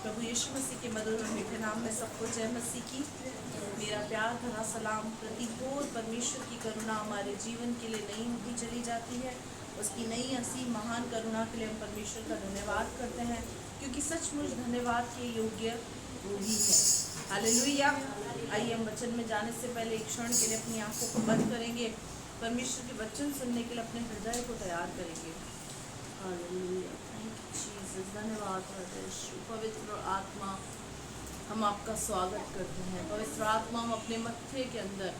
प्रभु यीशु मसीह के मधुर और मीठे नाम में सबको जय मसीह की। मेरा प्यार भरा सलाम। प्रतिघोर परमेश्वर की करुणा हमारे जीवन के लिए नई होती चली जाती है। उसकी नई असीम महान करुणा के लिए हम परमेश्वर का धन्यवाद करते हैं, क्योंकि सचमुच धन्यवाद के योग्य वो ही है। हालेलुया। आइए हम वचन में जाने से पहले एक क्षण के लिए अपनी आंखों को बंद करेंगे, परमेश्वर के वचन सुनने के लिए अपने हृदय को तैयार करेंगे। Hallelujah, thank you Jesus. धन्यवाद पवित्र आत्मा, हम आपका स्वागत करते हैं। पवित्र आत्मा, हम अपने मत्थे के अंदर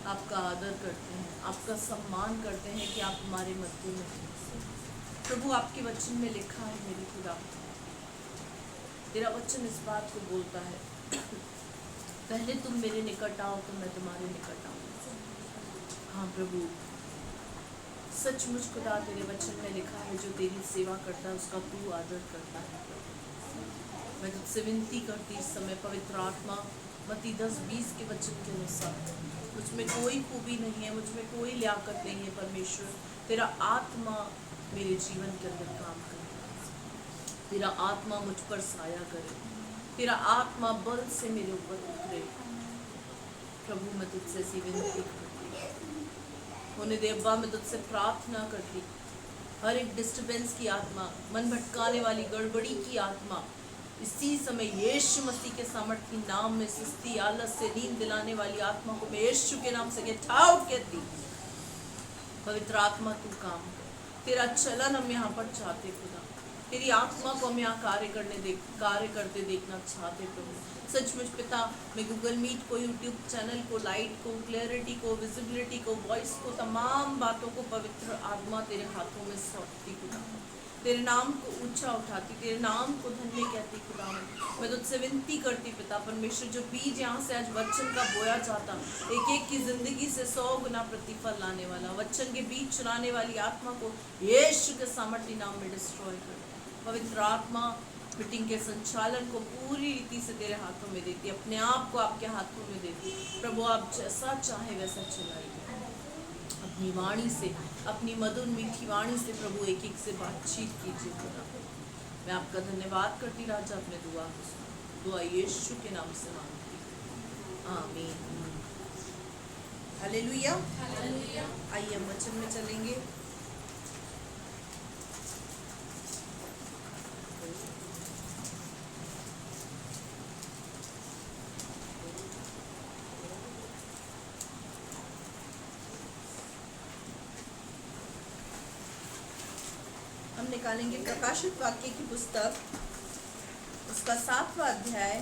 आपका आदर करते हैं, आपका सम्मान करते हैं कि आप हमारे मध्य में हैं। प्रभु, आपके वचन में लिखा है, मेरे खुदा, तेरा वचन इस बात को बोलता है, पहले तुम मेरे निकट आओ तो मैं तुम्हारे निकट आऊँ। हाँ प्रभु, सचमुच खुदा, तेरे वचन में लिखा है, जो तेरी सेवा करता है उसका तू आदर करता है। मैं तुझसे विनती करती इस समय पवित्र आत्मा, मत्ती 10:20 के वचन के अनुसार, मुझ में कोई खूबी नहीं है, मुझ में कोई लियाकत नहीं है। परमेश्वर, तेरा आत्मा मेरे जीवन के अंदर काम करे, तेरा आत्मा मुझ पर साया करे, तेरा आत्मा बल से मेरे ऊपर उतरे। प्रभु, मैं तुझसे सी विनती करती, होने दे अब्बा, मैं तुझसे प्रार्थना करती, हर एक डिस्टर्बेंस की आत्मा, मन भटकाने वाली गड़बड़ी की आत्मा, इसी समय यीशु मसीह के सामर्थ्य नाम में सुस्ती, आलस से नींद दिलाने वाली आत्मा को मैं यीशु के नाम से गेट आउट कहती। पवित्र आत्मा, तू काम कर, तेरा चलन हम यहाँ पर चाहते खुदा, तेरी आत्मा को हम यहाँ कार्य करते देखना चाहते प्रभु। सचमुच पिता, मैं गूगल मीट को, यूट्यूब चैनल को, लाइट को, क्लैरिटी को, विजिबिलिटी को, वॉइस को, तमाम बातों को पवित्र आत्मा तेरे हाथों में सौंपती खुदा, तेरे नाम को ऊंचा उठाती, तेरे नाम को धन्य कहती खुदा। मैं तुझसे विनती करती पिता परमेश्वर, जो बीज यहाँ से आज वचन का बोया जाता, एक एक की जिंदगी से 100 गुना प्रतिफल लाने वाला, वचन के बीज चुराने वाली आत्मा को यीशु के सामर्थ्य नाम में डिस्ट्रॉय कर। पवित्र आत्मा, मीटिंग के संचालन को पूरी रीति से तेरे हाथों में देती, अपने आप को आपके हाथों में देती। प्रभु, आप जैसा चाहे वैसा चलाइए, अपनी वाणी से, अपनी मधुर मीठी वाणी से प्रभु एक एक से बातचीत कीजिए खुदा। मैं आपका धन्यवाद करती राजा, अपने दुआ यीशु के नाम से मांगती, आमीन। हालेलुया। आइए हम वचन में चलेंगे। हम निकालेंगे प्रकाशित वाक्य की पुस्तक, उसका 7वां अध्याय,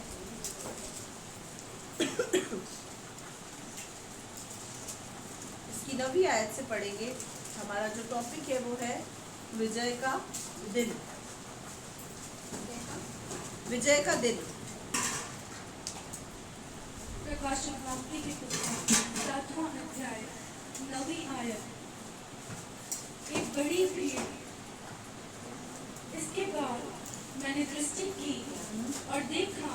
इसकी 9वीं आयत से पढ़ेंगे। हमारा जो टॉपिक है वो है विजय का दिन। विजय का दिन। प्रकाशित वाक्य की पुस्तक 7वां अध्याय 9वीं आयत। एक बड़ी भीड़, इसके बाद मैंने दृष्टि की और देखा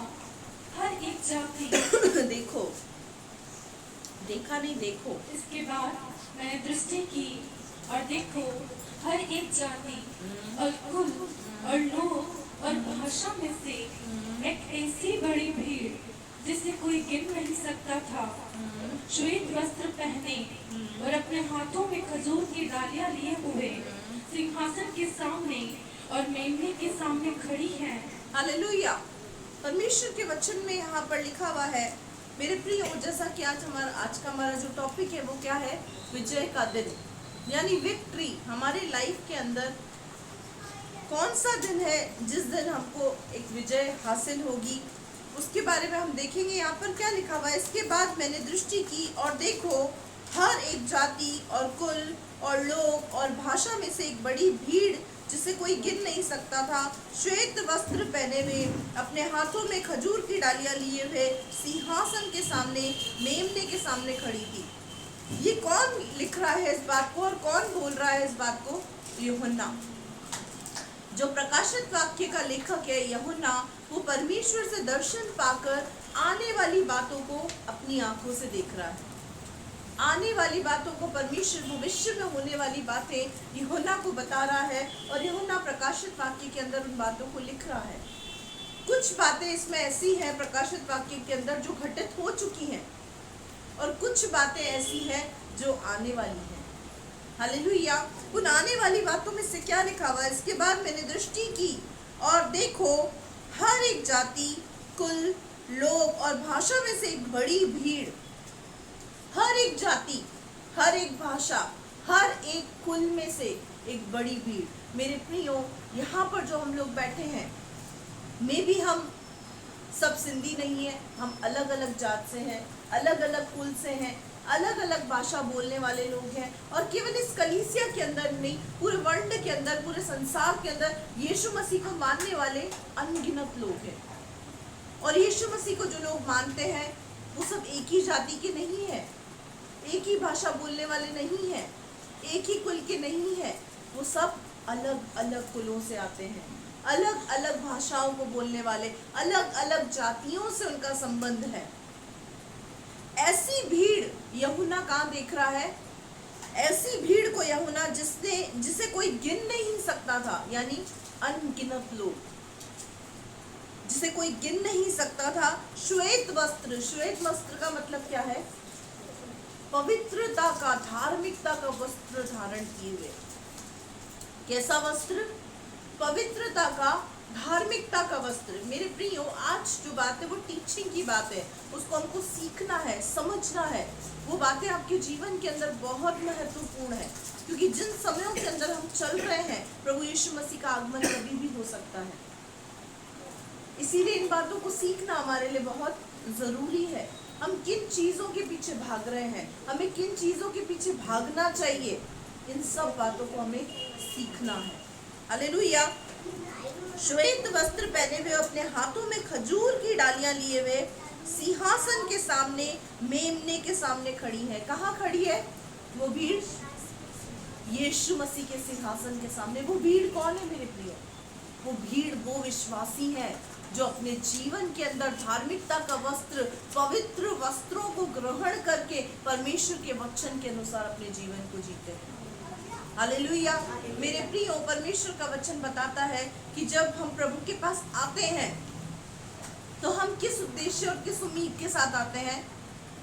हर एक जाति देखो, देखा नहीं, देखो। इसके बाद मैंने दृष्टि की और देखो हर एक जाति और कुल और लोग और भाषा में से एक ऐसी बड़ी भीड़ जिसे कोई गिन नहीं सकता था, श्वेत वस्त्र पहने और अपने हाथों में खजूर की डालियां लिए हुए सिंहासन के सामने और मेमने के सामने खड़ी है। हालेलुया। परमेश्वर के वचन में यहाँ पर लिखा हुआ है, मेरे प्रिय, जैसा कि आज का हमारा जो टॉपिक है वो क्या है, विजय का दिन, यानी विक्ट्री। हमारे लाइफ के अंदर कौन सा दिन है जिस दिन हमको एक विजय हासिल होगी, उसके बारे में हम देखेंगे। यहाँ पर क्या लिखा हुआ है, इसके बाद मैंने दृष्टि की और देखो हर एक जाति और कुल और लोग और भाषा में से एक बड़ी भीड़ जिसे कोई गिन नहीं सकता था, श्वेत वस्त्र पहने हुए, अपने हाथों में खजूर की डालियां लिए हुए, सिंहासन के सामने, मेमने के सामने खड़ी थी। ये कौन लिख रहा है इस बात को और कौन बोल रहा है इस बात को? यूहन्ना, जो प्रकाशित वाक्य का लेखक है। यूहन्ना वो परमेश्वर से दर्शन पाकर आने वाली बातों को अपनी आंखों से देख रहा है। आने वाली बातों को, परमेश्वर भविष्य में होने वाली बातें यूहन्ना को बता रहा है, और यूहन्ना प्रकाशित वाक्य के अंदर उन बातों को लिख रहा है। कुछ बातें इसमें ऐसी हैं प्रकाशित वाक्य के अंदर जो घटित हो चुकी हैं, और कुछ बातें ऐसी हैं जो आने वाली हैं। हालेलुया। उन आने वाली बातों में से क्या लिखा हुआ है? इसके बाद मैंने दृष्टि की और देखो, हर एक जाति, कुल, लोग और भाषा में से एक बड़ी भीड़, हर एक जाति, हर एक भाषा, हर एक कुल में से एक बड़ी भीड़। मेरे प्रियो, यहाँ पर जो हम लोग बैठे हैं, में भी हम सब सिंधी नहीं है, हम अलग अलग जात से हैं, अलग अलग कुल से हैं, अलग अलग भाषा बोलने वाले लोग हैं। और केवल इस कलीसिया के अंदर नहीं, पूरे वर्ल्ड के अंदर, पूरे संसार के अंदर यीशु मसीह को मानने वाले अनगिनत लोग हैं। और यीशु मसीह को जो लोग मानते हैं वो सब एक ही जाति के नहीं है, एक ही भाषा बोलने वाले नहीं है, एक ही कुल के नहीं है। वो सब अलग अलग कुलों से आते हैं, अलग अलग भाषाओं को बोलने वाले, अलग अलग जातियों से उनका संबंध है। ऐसी भीड़ यूहन्ना कहाँ देख रहा है? ऐसी भीड़ को यूहन्ना जिसे कोई गिन नहीं सकता था, यानी अनगिनत लोग, जिसे कोई गिन नहीं सकता था। श्वेत वस्त्र, श्वेत वस्त्र का मतलब क्या है? पवित्रता का, धार्मिकता का वस्त्र धारण किए हुए। कैसा वस्त्र? पवित्रता का, धार्मिकता का वस्त्र। मेरे प्रियो, आज जो बात है वो टीचिंग की बात है, उसको हमको सीखना है, समझना है। वो बातें आपके जीवन के अंदर बहुत महत्वपूर्ण है, क्योंकि जिन समयों के अंदर हम चल रहे हैं, प्रभु यीशु मसीह का आगमन कभी भी हो सकता है। इसीलिए इन बातों को सीखना हमारे लिए बहुत जरूरी है। हम किन चीजों के पीछे भाग रहे हैं, हमें किन चीजों के पीछे भागना चाहिए, इन सब बातों को हमें सीखना है। हालेलुया। श्वेत वस्त्र पहने हुए, अपने हाथों में खजूर की डालियां लिए हुए, सिंहासन के सामने, मेमने के सामने खड़ी है। कहाँ खड़ी है वो भीड़? यीशु मसीह के सिंहासन के सामने। वो भीड़ कौन है मेरे प्रिय? वो भीड़ वो विश्वासी है जो अपने जीवन के अंदर धार्मिकता का वस्त्र, पवित्र वस्त्रों को ग्रहण करके परमेश्वर के वचन के अनुसार अपने जीवन को जीते हैं। हालेलुया। मेरे प्रियो, परमेश्वर का वचन बताता है कि जब हम प्रभु के पास आते हैं तो हम किस उद्देश्य और किस उम्मीद के साथ आते हैं?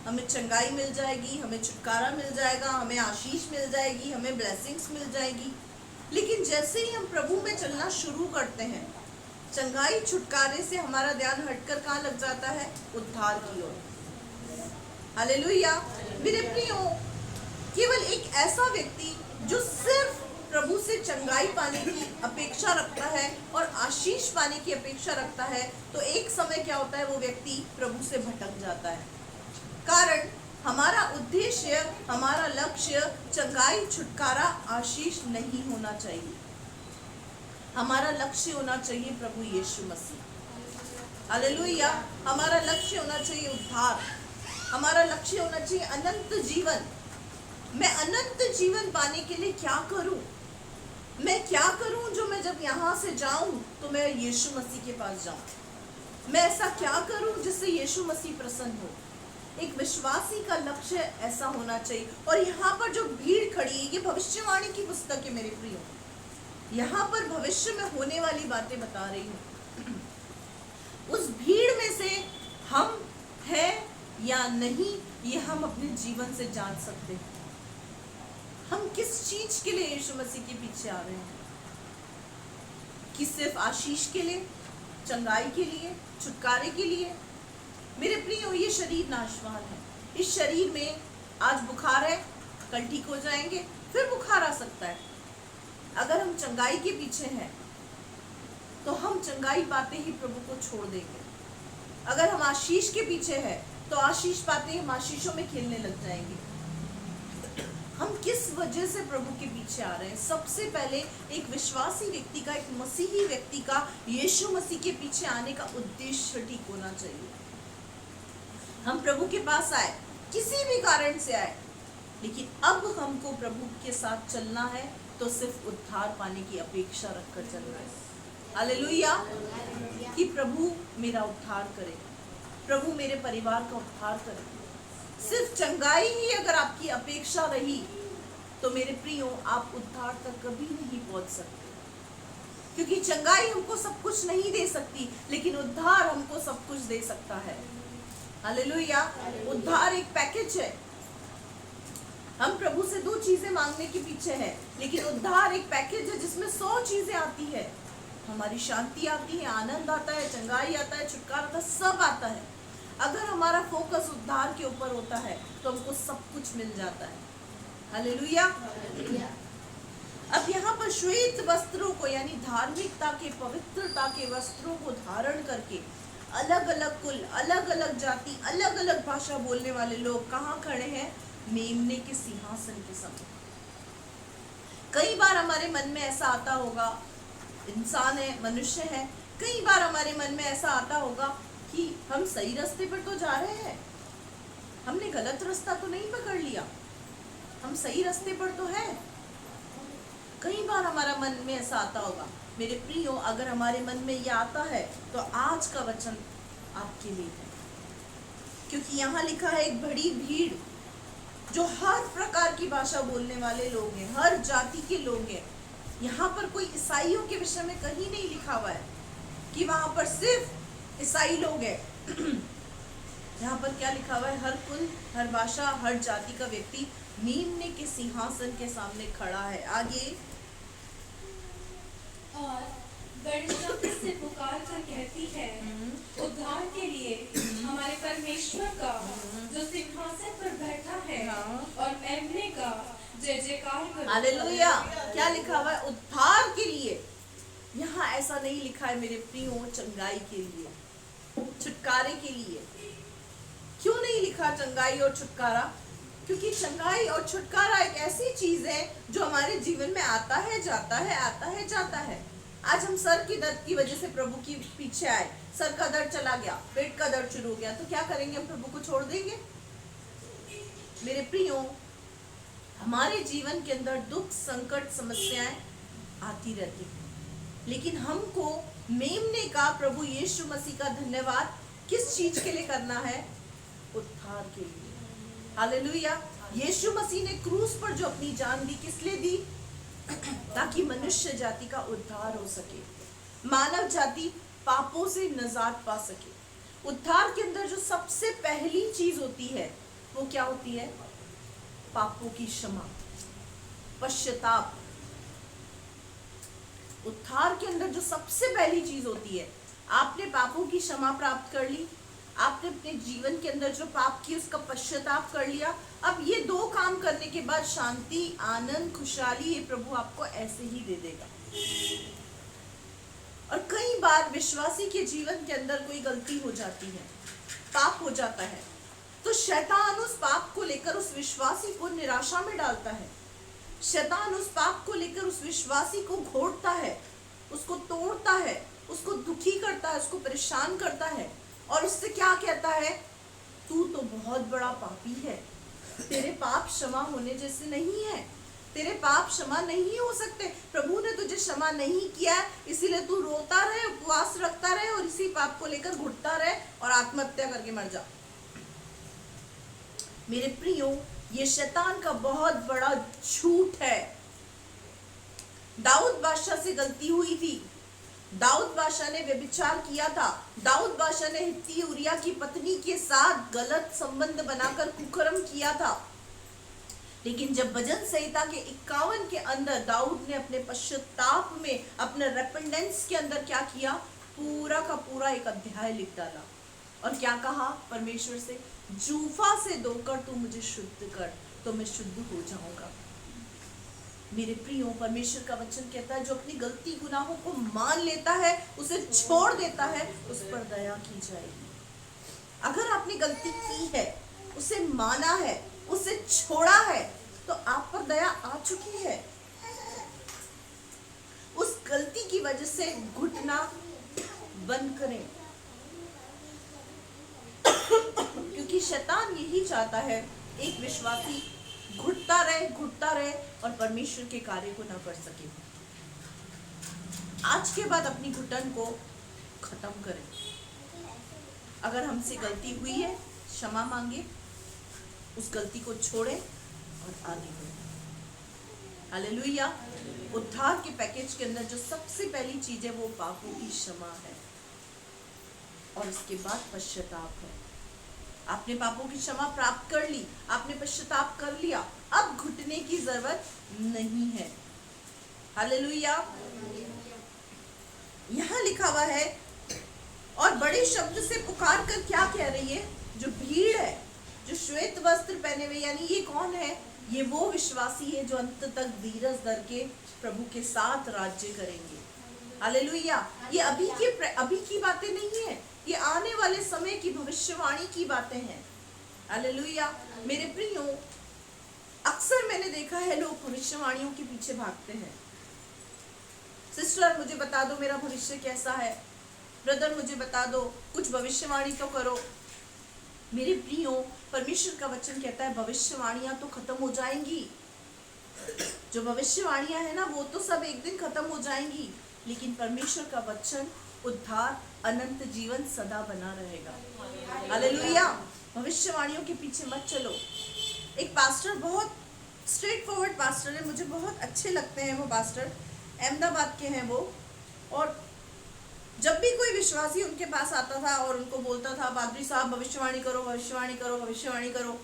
हमें चंगाई मिल जाएगी, हमें छुटकारा मिल जाएगा, हमें आशीष मिल जाएगी, हमें ब्लेसिंग्स मिल जाएगी। लेकिन जैसे ही हम प्रभु में चलना शुरू करते हैं, चंगाई छुटकारे से हमारा ध्यान हटकर कहाँ लग जाता है? उद्धार की ओर। हालेलुया। मेरे प्रियो, केवल एक ऐसा व्यक्ति जो सिर्फ प्रभु से चंगाई पाने की अपेक्षा रखता है और आशीष पाने की अपेक्षा रखता है, तो एक समय क्या होता है? वो व्यक्ति प्रभु से भटक जाता है। कारण हमारा उद्देश्य, हमारा लक्ष्य चंगाई, छुटकारा, आशीष नहीं होना चाहिए। हमारा लक्ष्य होना चाहिए प्रभु यीशु मसीह। हालेलुया। हमारा लक्ष्य होना चाहिए उद्धार, हमारा लक्ष्य होना चाहिए अनंत जीवन। मैं अनंत जीवन पाने के लिए क्या करूं? मैं क्या करूं जो मैं जब यहाँ से जाऊं तो मैं यीशु मसीह के पास जाऊं? मैं ऐसा क्या करूं जिससे यीशु मसीह प्रसन्न हो? एक विश्वासी का लक्ष्य ऐसा होना चाहिए। और यहाँ पर जो भीड़ खड़ी है, ये भविष्यवाणी की पुस्तक है मेरे प्रियो। यहाँ पर भविष्य में होने वाली बातें बता रही हूँ। उस भीड़ में से हम हैं या नहीं, ये हम अपने जीवन से जान सकते हैं। हम किस चीज के लिए यीशु मसीह के पीछे आ रहे हैं? कि सिर्फ आशीष के लिए, चंगाई के लिए, छुटकारे के लिए? मेरे प्रियो, ये शरीर नाशवान है। इस शरीर में आज बुखार है, कल ठीक हो जाएंगे, फिर बुखार आ सकता है। अगर हम चंगाई के पीछे हैं तो हम चंगाई पाते ही प्रभु को छोड़ देंगे। अगर हम आशीष के पीछे हैं तो आशीष पाते ही हम आशीषों में खेलने लग जाएंगे। हम किस वजह से प्रभु के पीछे आ रहे हैं? सबसे पहले एक विश्वासी व्यक्ति का, एक मसीही व्यक्ति का यीशु मसीह के पीछे आने का उद्देश्य ठीक होना चाहिए। हम प्रभु के पास आए, किसी भी कारण से आए, लेकिन अब हमको प्रभु के साथ चलना है तो सिर्फ उद्धार पाने की अपेक्षा रखकर चलना है। हालेलुया। कि प्रभु मेरा उद्धार करे, प्रभु मेरे परिवार का उद्धार करे। सिर्फ चंगाई ही अगर आपकी अपेक्षा रही तो मेरे प्रियो, आप उद्धार तक कभी नहीं पहुंच सकते, क्योंकि चंगाई हमको सब कुछ नहीं दे सकती, लेकिन उद्धार हमको सब कुछ दे सकता है। हालेलुया। उद्धार एक पैकेज है। हम प्रभु से 2 चीजें मांगने के पीछे हैं, लेकिन उद्धार एक पैकेज है जिसमें 100 चीजें आती है। हमारी शांति आती है, आनंद आता है, चंगाई आता है, छुटकारा आता है, सब आता है। अगर हमारा फोकस उद्धार के ऊपर होता है तो हमको सब कुछ मिल जाता है। हालेलुया। अब यहाँ पर श्वेत वस्त्रों को, यानी धार्मिकता के, पवित्रता के वस्त्रों को धारण करके अलग अलग कुल, अलग अलग जाति, अलग अलग भाषा बोलने वाले लोग कहाँ खड़े हैं? मेमने के सिंहासन के सामने। कई बार हमारे मन में ऐसा आता होगा, इंसान है, मनुष्य है, कई बार हमारे मन में ऐसा आता होगा कि हम सही रास्ते पर तो जा रहे हैं, हमने गलत रास्ता तो नहीं पकड़ लिया, हम सही रास्ते पर तो है। कई बार हमारा मन में ऐसा आता होगा। मेरे प्रियो, अगर हमारे मन में यह आता है तो आज का वचन आपके लिए है, क्योंकि यहाँ लिखा है एक बड़ी भीड़ जो हर प्रकार की भाषा बोलने वाले लोग हैं, हर जाति के लोग हैं। यहाँ पर कोई ईसाइयों के विषय में कहीं नहीं लिखा हुआ है कि वहां पर सिर्फ ईसाई लोग हैं। यहाँ पर क्या लिखा हुआ है? हर कुल, हर भाषा, हर जाति का व्यक्ति मेमने के सिंहासन के सामने खड़ा है। आगे, और बड़े शब्द से पुकार कर कहती है, उद्धार के लिए हमारे परमेश्वर का जो सिंहासन पर बैठा है और मेमने का जय जयकार करो। हालेलुया। क्या लिखा हुआ है? उद्धार के लिए। यहाँ ऐसा नहीं लिखा है मेरे प्रियो चंगाई के लिए, छुटकारे के लिए। क्यों नहीं लिखा चंगाई और छुटकारा? क्योंकि चंगाई और छुटकारा एक ऐसी चीज है जो हमारे जीवन में आता है, जाता है, आता है, जाता है। आज हम सर की दर्द की वजह से प्रभु के पीछे आए, सर का दर्द चला गया, पेट का दर्द शुरू हो गया, तो क्या करेंगे? हम प्रभु को छोड़ देंगे? मेरे प्रियो, हमारे जीवन के अंदर दुख, संकट, समस्याएं आती रहती हैं, लेकिन हमको मेमने का, प्रभु यीशु मसीह का धन्यवाद किस चीज के लिए करना है? उद्धार के लिए। हालेलुया। यीशु मसीह ने क्रूस पर जो अपनी जान दी, किस लिए दी? ताकि मनुष्य जाति का उद्धार हो सके, मानव जाति पापों से निजात पा सके। उद्धार के अंदर जो सबसे पहली चीज होती है वो क्या होती है? पापों की क्षमा, पश्चाताप। उद्धार के अंदर जो सबसे पहली चीज होती है, आपने पापों की क्षमा प्राप्त कर ली, आपने अपने जीवन के अंदर जो पाप किए उसका पश्चाताप कर लिया। अब ये 2 काम करने के बाद शांति, आनंद, खुशहाली ये प्रभु आपको ऐसे ही दे देगा। और कई बार विश्वासी के जीवन के अंदर कोई गलती हो जाती है, पाप हो जाता है, तो शैतान उस पाप को लेकर उस विश्वासी को निराशा में डालता है। शैतान उस पाप को लेकर उस विश्वासी को घोटता है, उसको तोड़ता है, उसको दुखी करता है, उसको परेशान करता है, और उससे क्या कहता है? तू तो बहुत बड़ा पापी है, तेरे पाप क्षमा होने जैसे नहीं है, तेरे पाप क्षमा नहीं हो सकते, प्रभु ने तुझे क्षमा नहीं किया, इसीलिए तू रोता रहे, उपवास रखता रहे और इसी पाप को लेकर घुटता रहे और आत्महत्या करके मर जा। मेरे प्रियो, ये शैतान का बहुत बड़ा झूठ है। दाऊद बादशाह से गलती हुई थी, दाऊद बादशाह ने व्यभिचार किया था, दाऊद बादशाह ने हित्ती उरिया की पत्नी के साथ गलत संबंध बनाकर कुकर्म किया था। लेकिन जब भजन संहिता के 51 के अंदर दाऊद ने अपने पश्चाताप में, अपने रेपेंडेंस के अंदर क्या किया? पूरा का पूरा एक अध्याय लिख डाला और क्या कहा परमेश्वर से? जूफा से धोकर तू मुझे शुद्ध कर तो मैं शुद्ध हो जाऊंगा। मेरे प्रियो, परमेश्वर का वचन कहता है जो अपनी गलती गुनाहों को मान लेता है, उसे छोड़ देता है, उस पर दया की जाएगी। अगर आपने गलती की है, उसे माना है, उसे छोड़ा है, तो आप पर दया आ चुकी है। उस गलती की वजह से घुटना बंद करें, क्योंकि शैतान यही चाहता है एक विश्वासी घुटता रहे और परमेश्वर के कार्य को ना कर सके। आज के बाद अपनी घुटन को खत्म करें। अगर हमसे गलती हुई है, क्षमा मांगे, उस गलती को छोड़ें और आगे बढ़ें। हालेलुया। उद्धार के पैकेज के अंदर जो सबसे पहली चीज है वो पापों की क्षमा है और उसके बाद पश्चाताप है। आपने पापों की क्षमा प्राप्त कर ली, आपने पश्चाताप कर लिया, अब घुटने की जरूरत नहीं है। हालेलुया। यहाँ लिखा हुआ है, और बड़े शब्द से पुकार कर क्या कह रही है? जो भीड़ है, जो श्वेत वस्त्र पहने हुए, यानी ये कौन है? ये वो विश्वासी है जो अंत तक धीरज धर के प्रभु के साथ राज्य करेंगे। हालेलुया। ये अभी की बातें नहीं है, ये आने वाले समय की भविष्यवाणी की बातें हैं। हालेलुया। मेरे प्रियो, अक्सर मैंने देखा है लोग भविष्यवाणियों के पीछे भागते हैं। सिस्टर मुझे बता दो मेरा भविष्य कैसा है, ब्रदर मुझे बता दो, कुछ भविष्यवाणी तो करो। मेरे प्रियो, परमेश्वर का वचन कहता है भविष्यवाणियां तो खत्म हो जाएंगी, जो भविष्यवाणियां है ना वो तो सब एक दिन खत्म हो जाएंगी, लेकिन परमेश्वर का वचन, उद्धार, अनंत जीवन सदा बना रहेगा। हालेलुया। भविष्यवाणियों के पीछे मत चलो। एक पास्टर, बहुत स्ट्रेट फॉरवर्ड पास्टर है, मुझे बहुत अच्छे लगते हैं वो पास्टर, अहमदाबाद के हैं वो। और जब भी कोई विश्वासी उनके पास आता था और उनको बोलता था पादरी साहब भविष्यवाणी करो, भविष्यवाणी करो, भविष्यवाणी करो,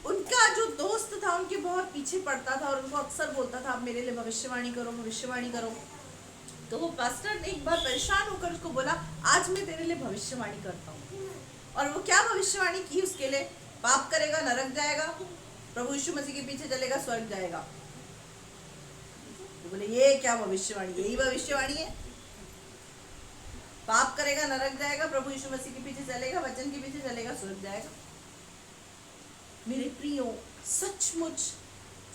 उनका जो दोस्त था उनके बहुत पीछे पड़ता था और उनको अक्सर बोलता था आप मेरे लिए भविष्यवाणी करो, भविष्यवाणी करो। तो वो पास्टर ने एक बार परेशान होकर उसको बोला आज मैं तेरे लिए भविष्यवाणी करता हूँ। और वो क्या भविष्यवाणी की उसके लिए? पाप करेगा नरक जाएगा, प्रभु यीशु मसीह के पीछे चलेगा स्वर्ग जाएगा। तो बोले ये क्या भविष्यवाणी? यही भविष्यवाणी है। पाप करेगा नरक जाएगा, प्रभु यीशु मसीह के पीछे चलेगा, वचन के पीछे चलेगा, स्वर्ग जाएगा। मेरे प्रियो, सचमुच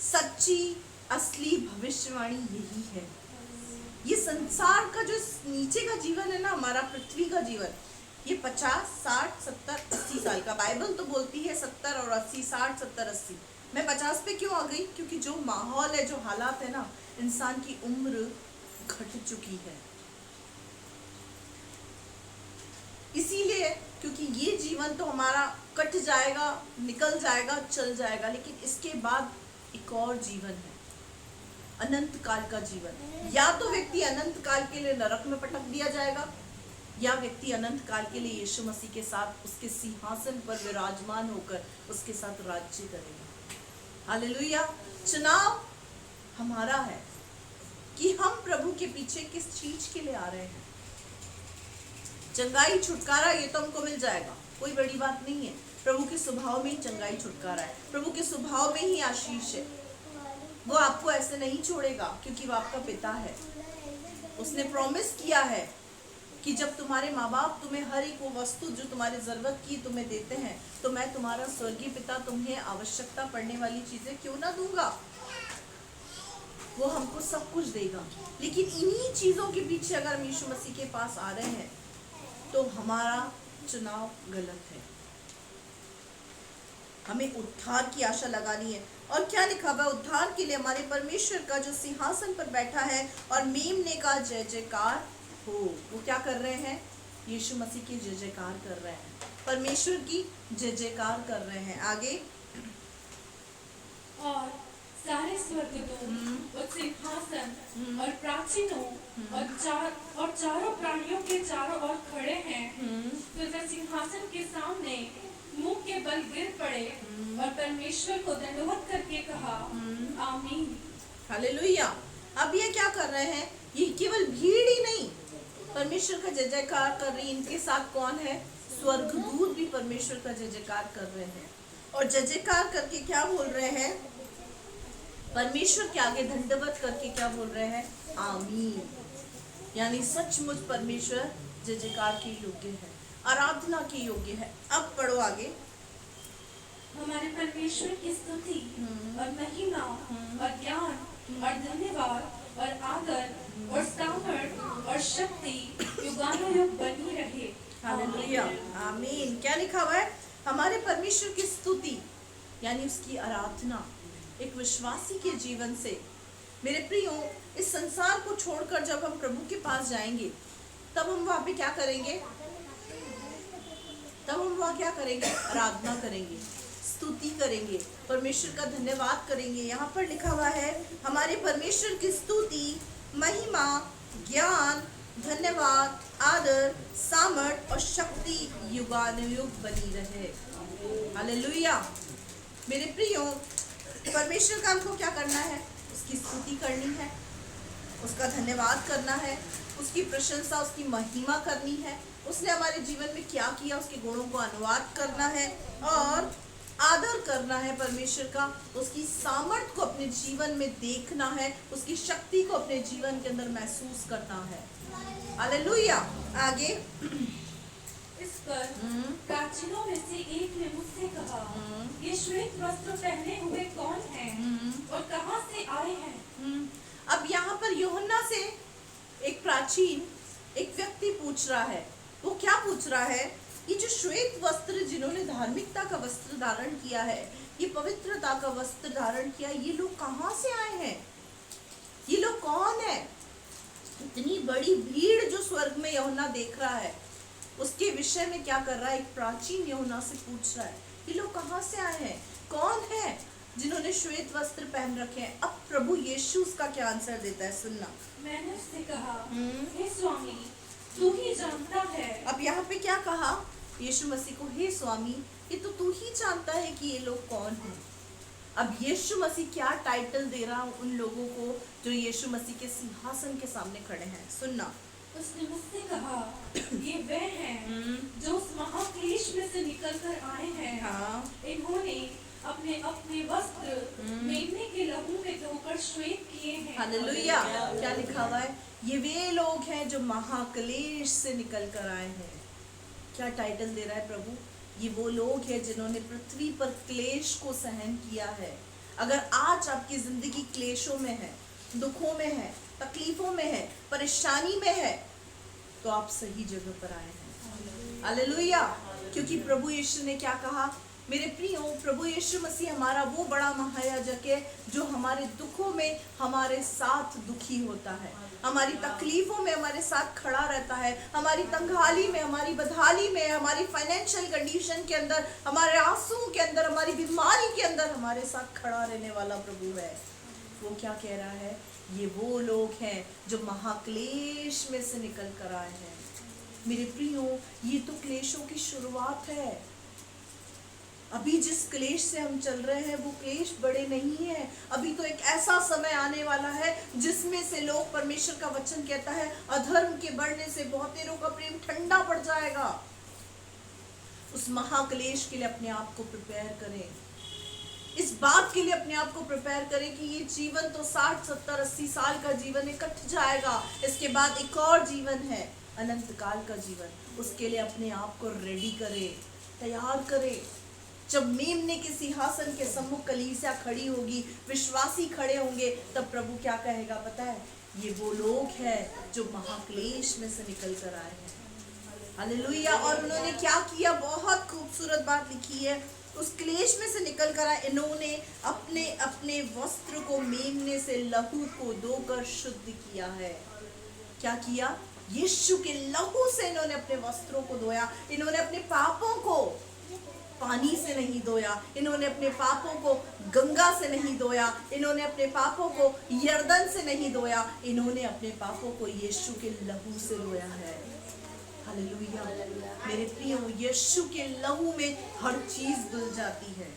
सच्ची असली भविष्यवाणी यही है। ये संसार का जो नीचे का जीवन है ना, हमारा पृथ्वी का जीवन, ये 50, 60, 70, 80 साल का, बाइबल तो बोलती है 70 और 80, 60, 70, 80। मैं 50 पे क्यों आ गई? क्योंकि जो माहौल है, जो हालात है ना, इंसान की उम्र घट चुकी है। इसीलिए, क्योंकि ये जीवन तो हमारा कट जाएगा, निकल जाएगा, चल जाएगा, लेकिन इसके बाद एक और जीवन है, अनंत काल का जीवन। या तो व्यक्ति अनंत काल के लिए नरक में पटक दिया जाएगा, या व्यक्ति अनंत काल के लिए यीशु मसीह के साथ उसके सिंहासन पर विराजमान होकर उसके साथ राज्य करेगा। हालेलुया। चुनाव हमारा है कि हम प्रभु के पीछे किस चीज के लिए आ रहे हैं। चंगाई छुटकारा ये तो हमको मिल जाएगा, कोई बड़ी बात नहीं है। प्रभु के स्वभाव में ही चंगाई छुटकारा है, प्रभु के स्वभाव में ही आशीष है। वो आपको ऐसे नहीं छोड़ेगा क्योंकि वो आपका पिता है। उसने प्रॉमिस किया है कि जब तुम्हारे माँ बाप तुम्हें हर एक वो वस्तु जो तुम्हारी जरूरत की तुम्हें देते हैं, तो मैं तुम्हारा स्वर्गीय पिता तुम्हें आवश्यकता पड़ने वाली चीजें क्यों ना दूंगा। वो हमको सब कुछ देगा। लेकिन इन्हीं चीजों के पीछे अगर हम यीशु मसीह के पास आ रहे हैं तो हमारा चुनाव गलत है। हमें उद्धार की आशा लगानी है। और क्या लिखा हुआ? उद्धार के लिए हमारे परमेश्वर का जो सिंहासन पर बैठा है और मेमने का जय जयकार हो। वो क्या कर रहे हैं? यीशु मसीह की जय जयकार कर रहे हैं, परमेश्वर की जय जयकार कर रहे हैं। आगे, और सारे स्वर्गदूत और सिंहासन और प्राचीनों और चारों प्राणियों के चारों ओर खड़े हैं, तो सिंहासन के सामने मुंह के बल गिर पड़े और परमेश्वर को दंडवत करके कहा आमीन। हालेलुया। अब ये क्या कर रहे हैं? ये केवल भीड़ ही नहीं, परमेश्वर का जय जयकार कर रही। इनके साथ कौन है? स्वर्गदूत भी परमेश्वर का जय जयकार कर रहे हैं। और जय जयकार करके क्या बोल रहे हैं? परमेश्वर के आगे दंडवत करके क्या बोल रहे हैं? आमीन। यानी सचमुच परमेश्वर जय जयकार के योग्य है, आराधना के योग्य है। अब पढ़ो आगे। हमारे परमेश्वर की स्तुति और महिमा और ज्ञान और धन्यवाद और आदर और सामर्थ और शक्ति युगानुयुग बनी रहे। हालेलुया, आमीन। क्या लिखा हुआ है? हमारे परमेश्वर की स्तुति यानी उसकी आराधना एक विश्वासी के जीवन से। मेरे प्रियो, इस संसार को छोड़कर जब हम प्रभु के पास जाएंगे तब हम वहाँ पे क्या करेंगे? तब हम वहाँ क्या करेंगे? आराधना करेंगे, स्तुति करेंगे, परमेश्वर का धन्यवाद करेंगे। यहाँ पर लिखा हुआ है हमारे परमेश्वर की स्तुति, महिमा, ज्ञान, धन्यवाद, आदर, सामर्थ और शक्ति युगानुयुग बनी रहे। हालेलुया। मेरे प्रियो, परमेश्वर का हमको क्या करना है? उसकी स्तुति करनी है, उसका धन्यवाद करना है, उसकी प्रशंसा, उसकी महिमा करनी है। उसने हमारे जीवन में क्या किया उसके गुणों को अनुवाद करना है और आदर करना है परमेश्वर का। उसकी सामर्थ को अपने जीवन में देखना है, उसकी शक्ति को अपने जीवन के अंदर महसूस करना है। हालेलुया। आगे इस पर प्राचीनों में से एक ने मुझसे कहा, ये श्वेत वस्त्र पहने हुए कौन है और कहां से आए हैं? अब यहाँ पर यूहन्ना से एक प्राचीन एक व्यक्ति पूछ रहा है। वो क्या पूछ रहा है? ये जो श्वेत वस्त्र, जिन्होंने धार्मिकता का वस्त्र धारण किया है, ये पवित्रता का वस्त्र धारण किया, ये लोग कहाँ से आए हैं? ये लोग कौन है? इतनी बड़ी भीड़ जो स्वर्ग में यूहन्ना देख रहा है, उसके विषय में क्या कर रहा है? एक प्राचीन यूहन्ना से पूछ रहा है, ये लोग कहाँ से आए हैं? कौन है जिन्होंने श्वेत वस्त्र पहन रखे हैं? अब प्रभु यीशु उसका क्या आंसर देता है, सुनना। मैंने उससे कहा, हे स्वामी, तू ही जानता है। अब यहाँ पे क्या कहा यीशु मसीह को? हे स्वामी, ये तो तू ही जानता है कि ये लोग कौन हैं। अब यीशु मसीह क्या टाइटल दे रहा उन लोगों को जो यीशु मसीह के सिंहासन के सामने खड़े हैं, सुनना। उसने मुझसे कहा, ये वे हैं जो उस महाक्लेश में से निकल कर आए हैं। हाँ। इन्होंने अपने अपने वस्त्र मेमने के लहू में धोकर श्वेत किए हैं। हालेलुया। क्या लिखा हुआ है? ये वे लोग हैं जो महाक्लेश से निकल कर आए हैं। क्या टाइटल दे रहा है प्रभु? ये वो लोग हैं जिन्होंने पृथ्वी पर क्लेश को सहन किया है। अगर आज आपकी जिंदगी क्लेशों में है, दुखों में है, तकलीफों में है, परेशानी में है, तो आप सही जगह पर आए हैं। हालेलुया। क्योंकि प्रभु यीशु ने क्या कहा? मेरे प्रियो, प्रभु यीशु मसीह हमारा वो बड़ा महायाजक है जो हमारे दुखों में हमारे साथ दुखी होता है, हमारी तकलीफों में हमारे साथ खड़ा रहता है, हमारी तंगहाली में, हमारी बदहाली में, हमारी फाइनेंशियल कंडीशन के अंदर, हमारे आंसू के अंदर, हमारी बीमारी के अंदर हमारे साथ खड़ा रहने वाला प्रभु है। वो क्या कह रहा है? ये वो लोग हैं जो महाक्लेश में से निकल कर आए हैं। मेरे प्रियो, ये तो क्लेशों की शुरुआत है। अभी जिस क्लेश से हम चल रहे हैं वो क्लेश बड़े नहीं है। अभी तो एक ऐसा समय आने वाला है जिसमें से लोग, परमेश्वर का वचन कहता है, अधर्म के बढ़ने से बहुतेरों का प्रेम ठंडा पड़ जाएगा। उस महाक्लेश के लिए अपने आप को प्रिपेयर करें। इस बात के लिए अपने आप को प्रिपेयर करें कि ये जीवन तो 60, 70, 80 साल का जीवन है, कट जाएगा। इसके बाद एक और जीवन है, अनंत काल का जीवन। उसके लिए अपने आप को रेडी करें, तैयार करें। जब मेमने के सिंहासन के सम्मुख कलीसिया खड़ी होगी, विश्वासी खड़े होंगे, तब प्रभु क्या कहेगा पता है? ये वो लोग हैं जो महाक्लेश में से निकल कर आए हैं। हालेलुया। और उन्होंने क्या किया? बहुत खूबसूरत बात लिखी है। उस क्लेश में से निकल कर आए, इन्होंने अपने अपने वस्त्र को मेमने से लहू को धोकर शुद्ध किया है। क्या किया? यीशु के लहू से इन्होंने अपने वस्त्रों को धोया। इन्होंने अपने पापों को पानी से नहीं धोया, इन्होंने अपने पापों को गंगा से नहीं धोया, इन्होंने अपने पापों को यर्दन से नहीं धोया, इन्होंने अपने पापों को यीशु के लहू से धोया है। हालेलुया। मेरे प्रियो, यीशु के लहू में हर चीज धुल जाती है।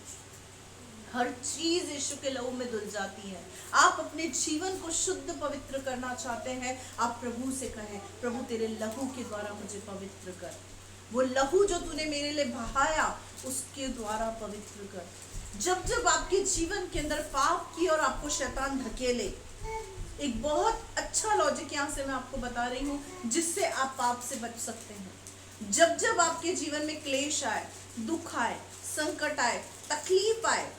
हर चीज यीशु के लहू में धुल जाती है। आप अपने जीवन को शुद्ध पवित्र करना चाहते हैं, आप प्रभु से कहें, प्रभु तेरे लहू के द्वारा मुझे पवित्र कर। वो लहू जो तूने मेरे लिए बहाया, उसके द्वारा पवित्र कर। जब जब आपके जीवन के अंदर पाप की और आपको शैतान धकेले, एक बहुत अच्छा लॉजिक यहाँ से मैं आपको बता रही हूँ जिससे आप पाप से बच सकते हैं। जब जब आपके जीवन में क्लेश आए, दुख आए, संकट आए, तकलीफ आए,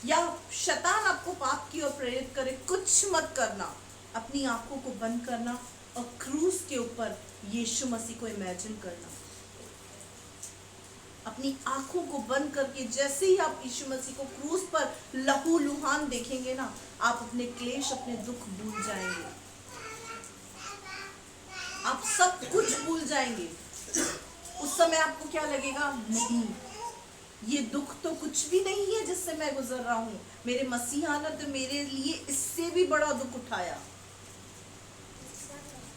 या शैतान आपको पाप की ओर प्रेरित करे, कुछ मत करना। अपनी आंखों को बंद करना और क्रूस के ऊपर यीशु मसीह को इमेजिन करना। अपनी आंखों को बंद करके जैसे ही आप यीशु मसीह को क्रूस पर लहू लुहान देखेंगे ना, आप अपने क्लेश, अपने दुख भूल जाएंगे। आप सब कुछ भूल जाएंगे। उस समय आपको क्या लगेगा? नहीं, ये दुख तो कुछ भी नहीं है जिससे मैं गुजर रहा हूँ। मेरे मसीहा ने तो मेरे लिए इससे भी बड़ा दुख उठाया।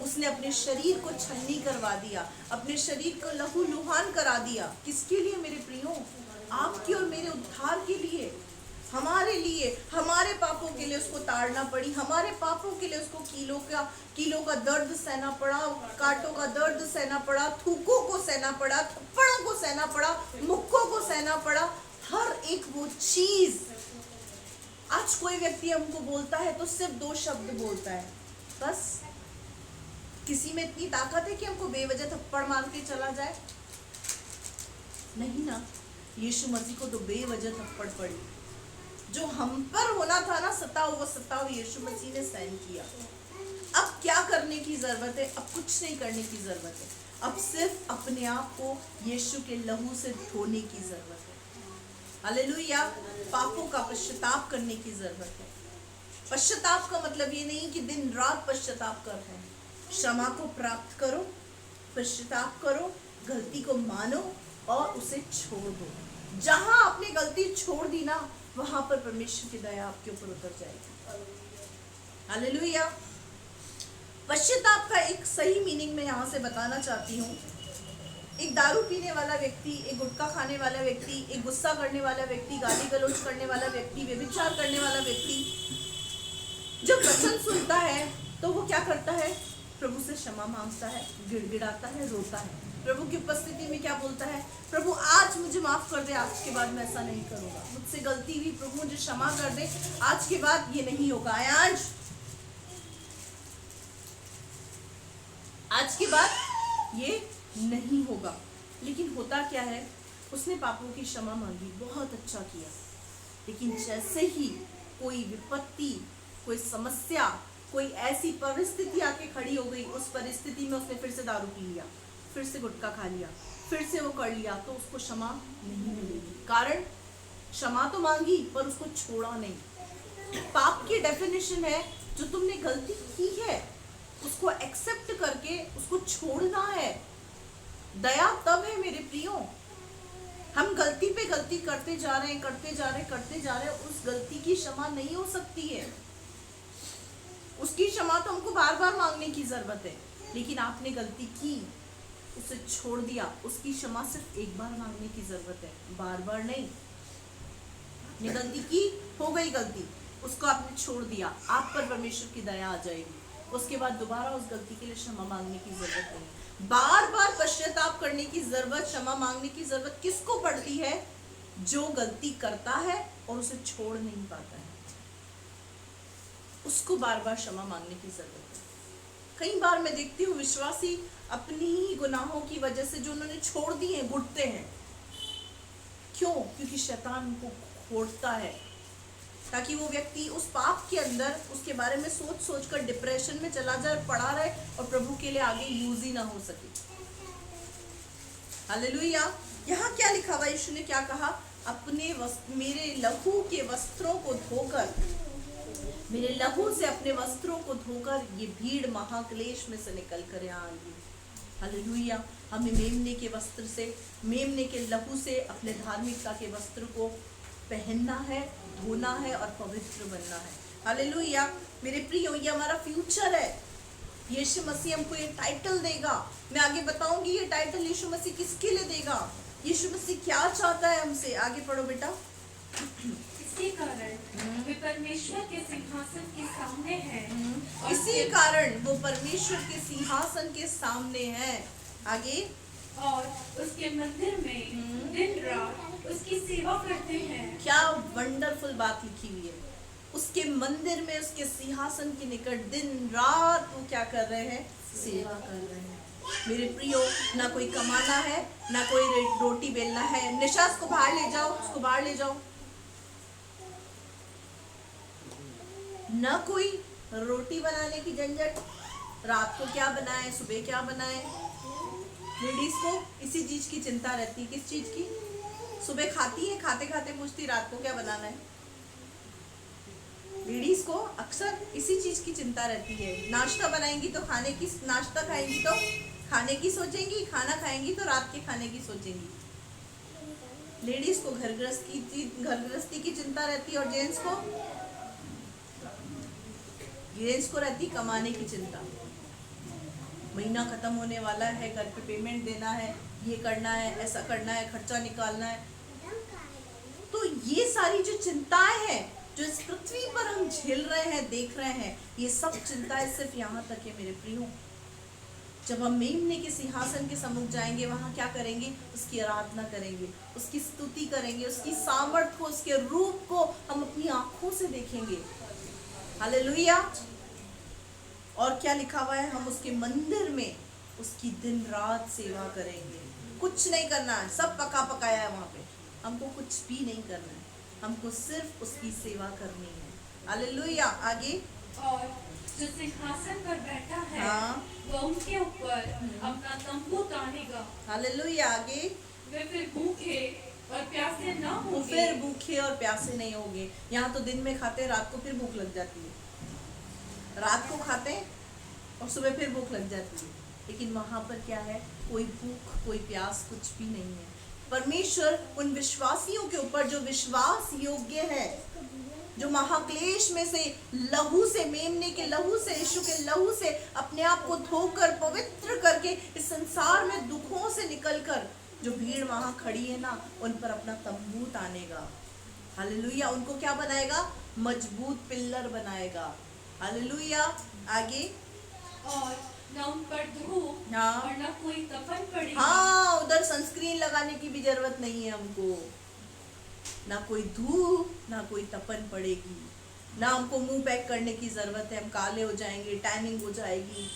उसने अपने शरीर को छलनी करवा दिया, अपने शरीर को लहूलुहान करा दिया। किसके लिए मेरे प्रियो? आपके और मेरे उद्धार के लिए, हमारे लिए। हमारे पापों के लिए उसको ताड़ना पड़ी, हमारे पापों के लिए उसको कीलों का दर्द सहना पड़ा, कांटों का दर्द सहना पड़ा, थूकों को सहना पड़ा, थप्पड़ों को सहना पड़ा, मुक्कों को सहना पड़ा, हर एक वो चीज। आज कोई व्यक्ति हमको बोलता है तो सिर्फ 2 शब्द बोलता है बस। किसी में इतनी ताकत है कि हमको बेवजह थप्पड़ मार के चला जाए? नहीं ना। यीशु मसीह को तो बेवजह थप्पड़ पड़ी। जो हम पर होना था ना सताव, वो सताव यीशु मसीह ने सहन किया। अब क्या करने की जरूरत है? अब कुछ नहीं करने की जरूरत है। अब सिर्फ अपने आप को यीशु के लहू से धोने की जरूरत है। हालेलुया। पापों का पश्चाताप करने की जरूरत है। पश्चाताप का मतलब ये नहीं कि दिन रात पश्चाताप कर रहे हैं। क्षमा को प्राप्त करो, पश्चाताप करो, गलती को मानो और उसे छोड़ दो। जहां आपने गलती छोड़ दी ना, वहां पर परमेश्वर की दया आपके ऊपर उतर जाएगी। हालेलुया। पश्चाताप का एक सही मीनिंग मैं यहाँ से बताना चाहती हूँ। एक दारू पीने वाला व्यक्ति, एक गुटखा खाने वाला व्यक्ति, एक गुस्सा करने वाला व्यक्ति, गाली गलौज करने वाला व्यक्ति, व्यभिचार करने वाला व्यक्ति जब वचन सुनता है तो वो क्या करता है? प्रभु से क्षमा मांगता है, गिड़गिड़ाता है, रोता है। प्रभु की उपस्थिति में क्या बोलता है? प्रभु आज मुझे माफ कर दे, आज के बाद मैं ऐसा नहीं करूंगा। मुझसे गलती हुई, प्रभु मुझे क्षमा कर दे, आज के बाद ये नहीं होगा। आज के बाद ये नहीं होगा। लेकिन होता क्या है? उसने पापों की क्षमा मांगी, बहुत अच्छा किया। लेकिन जैसे ही कोई विपत्ति, कोई समस्या, कोई ऐसी परिस्थिति आके खड़ी हो गई, उस परिस्थिति में उसने फिर से दारू पी लिया, फिर से गुटखा खा लिया, फिर से वो कर लिया, तो उसको क्षमा नहीं मिलेगी। कारण क्षमा तो मांगी पर उसको छोड़ा नहीं। पाप की डेफिनेशन है जो तुमने गलती की है उसको एक्सेप्ट करके उसको छोड़ना है। दया तब है मेरे प्रियो, हम गलती पे गलती करते जा रहे हैं, करते जा रहे हैं, उस गलती की क्षमा नहीं हो सकती है। उसकी क्षमा तो हमको बार बार मांगने की जरूरत है। लेकिन आपने गलती की, उसे छोड़ दिया, उसकी क्षमा सिर्फ एक बार मांगने की जरूरत है, बार बार नहीं। आपने गलती की, हो गई गलती, उसको आपने छोड़ दिया, आप पर परमेश्वर की दया आ जाएगी। उसके बाद दोबारा उस गलती के लिए क्षमा मांगने की जरूरत नहीं। बार बार पश्चाताप करने की जरूरत, क्षमा मांगने की जरूरत किसको पड़ती है? जो गलती करता है और उसे छोड़ नहीं पाता है, उसको बार बार क्षमा मांगने की जरूरत है। कई बार मैं देखती हूँ विश्वासी अपनी ही गुनाहों की वजह से जो उन्होंने छोड़ दिए हैं, घुटते हैं। क्यों? क्योंकि शैतान उनको खोटता है ताकि वो व्यक्ति उस पाप के अंदर उसके बारे में सोच सोच कर डिप्रेशन में चला जाए, पड़ा रहे और प्रभु के लिए आगे यूज ही ना हो सके। हालेलुया। यहाँ क्या लिखा हुआ? यीशु ने क्या कहा? अपने मेरे लहू के वस्त्रों को धोकर, मेरे लहू से अपने वस्त्रों को धोकर ये भीड़ महाक्लेश में से निकल कर यहाँ आएगी। हालेलुया। हमें मेमने के वस्त्र से, मेमने के लहू से अपने धार्मिकता के वस्त्र को पहनना है, धोना है और पवित्र बनना है। हालेलुया। मेरे प्रियो, ये हमारा फ्यूचर है। यीशु मसीह हमको ये टाइटल देगा। मैं आगे बताऊंगी ये टाइटल यीशु मसीह किसके लिए देगा, यीशु मसीह क्या चाहता है हमसे। आगे पढ़ो बेटा। इसी कारण वे परमेश्वर के सिंहासन के सामने हैं। इसी कारण वो परमेश्वर के सिंहासन के सामने है। आगे। और उसके मंदिर में दिन रात उसकी सेवा करते हैं। क्या वंडरफुल बात लिखी हुई है। उसके मंदिर में, उसके सिंहासन के निकट दिन रात वो क्या कर रहे हैं? सेवा कर रहे हैं। मेरे प्रियो, ना कोई कमाना है, ना कोई रोटी बेलना है। निशास को बाहर ले जाओ, उसको बाहर ले जाओ। ना कोई रोटी बनाने की झंझट, रात को क्या बनाए, सुबह क्या बनाए। लेडीज को इसी चीज की चिंता रहती है। किस चीज की? सुबह खाती है, खाते खाते पूछती रात को क्या बनाना है। लेडीज को अक्सर इसी चीज की चिंता रहती है। नाश्ता बनाएंगी तो खाने की, नाश्ता खाएंगी तो खाने की सोचेंगी, खाना खाएंगी तो रात के खाने की सोचेंगी। लेडीज को घर गृहस्थी की चिंता रहती है और जेंट्स को रहती कमाने की चिंता। महीना खत्म होने वाला है, घर पे पेमेंट देना है, ये करना है, ऐसा करना है, खर्चा निकालना है। तो ये सारी जो चिंताएं हैं जो इस पृथ्वी पर हम झेल रहे हैं, देख रहे हैं, ये सब चिंताएं सिर्फ यहाँ तक है मेरे प्रियो। जब हम मेमने के सिंहासन के सम्मुख जाएंगे, वहां क्या करेंगे? उसकी आराधना करेंगे, उसकी स्तुति करेंगे, उसकी सामर्थ को, उसके रूप को हम अपनी आंखों से देखेंगे। हालेलुया। और क्या लिखा हुआ है? हम उसके मंदिर में उसकी दिन रात सेवा करेंगे। कुछ नहीं करना है, सब पका पकाया है वहां पे, हमको कुछ भी नहीं करना है, हमको सिर्फ उसकी सेवा करनी है। हालेलुया। आगे। और जो सिंहासन पर बैठा है, हाँ। वह उनके ऊपर अपना तंबू तानेगा। हालेलुया। आगे। वे फिर भूखे और प्यासे न वो होंगे। फिर भूखे और प्यासे नहीं होंगे। यहाँ तो दिन में खाते, रात को फिर भूख लग जाती है, रात को खाते और सुबह फिर भूख लग जाती है। लेकिन वहां पर क्या है? कोई भूख, कोई प्यास, कुछ भी नहीं है। परमेश्वर उन विश्वासियों के ऊपर जो विश्वास योग्य है, जो महाक्लेश में से लहू से, मेमने के लहू से, यीशु के लहू से अपने आप को धोकर पवित्र करके इस संसार में दुखों से निकलकर जो भीड़ वहां खड़ी है ना, उन पर अपना तंबू तानेगा। हालेलुया। उनको क्या बनाएगा? मजबूत पिल्लर बनाएगा। हालेलुया। आगे। और न उन पर धूप हाँ। और न कोई तपन पड़ेगी। हाँ, उधर सनस्क्रीन लगाने की भी जरूरत नहीं है हमको, ना कोई धूप, ना कोई तपन पड़ेगी, ना हमको मुंह पैक करने की जरूरत है, हम काले हो जाएंगे, टैनिंग हो जाएगी।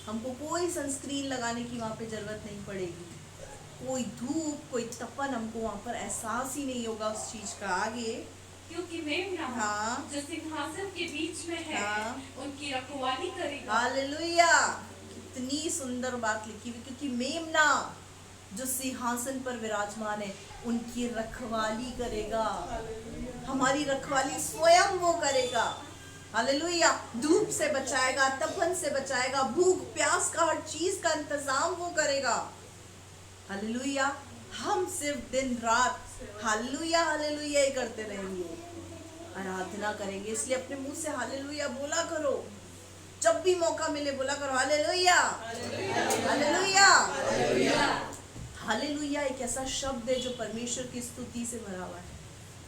हमको कोई सनस्क्रीन लगाने की वहां पे जरूरत नहीं पड़ेगी, कोई धूप, कोई तपन, हमको वहां पर एहसास ही नहीं होगा उस चीज का। आगे। क्योंकि मेमना हाँ। जो सिंहासन के बीच में है, हाँ। उनकी रखवाली करेगा। हालेलुया। कितनी सुंदर बात लिखी हुई। क्योंकि मेमना जो सिंहासन पर विराजमान है, उनकी रखवाली करेगा। हमारी रखवाली स्वयं वो करेगा। हालेलुया। धूप से बचाएगा, तपन से बचाएगा, भूख प्यास का हर चीज का इंतजाम वो करेगा। हालेलुया। हम सिर्फ दिन रात हालेलुया हालेलुया ही करते रहेंगे, आराधना करेंगे। इसलिए अपने मुंह से हालेलुया बोला करो, जब भी मौका मिले बोला करो हालेलुया हालेलुया हालेलुया। एक ऐसा शब्द है जो परमेश्वर की स्तुति से भरा हुआ है।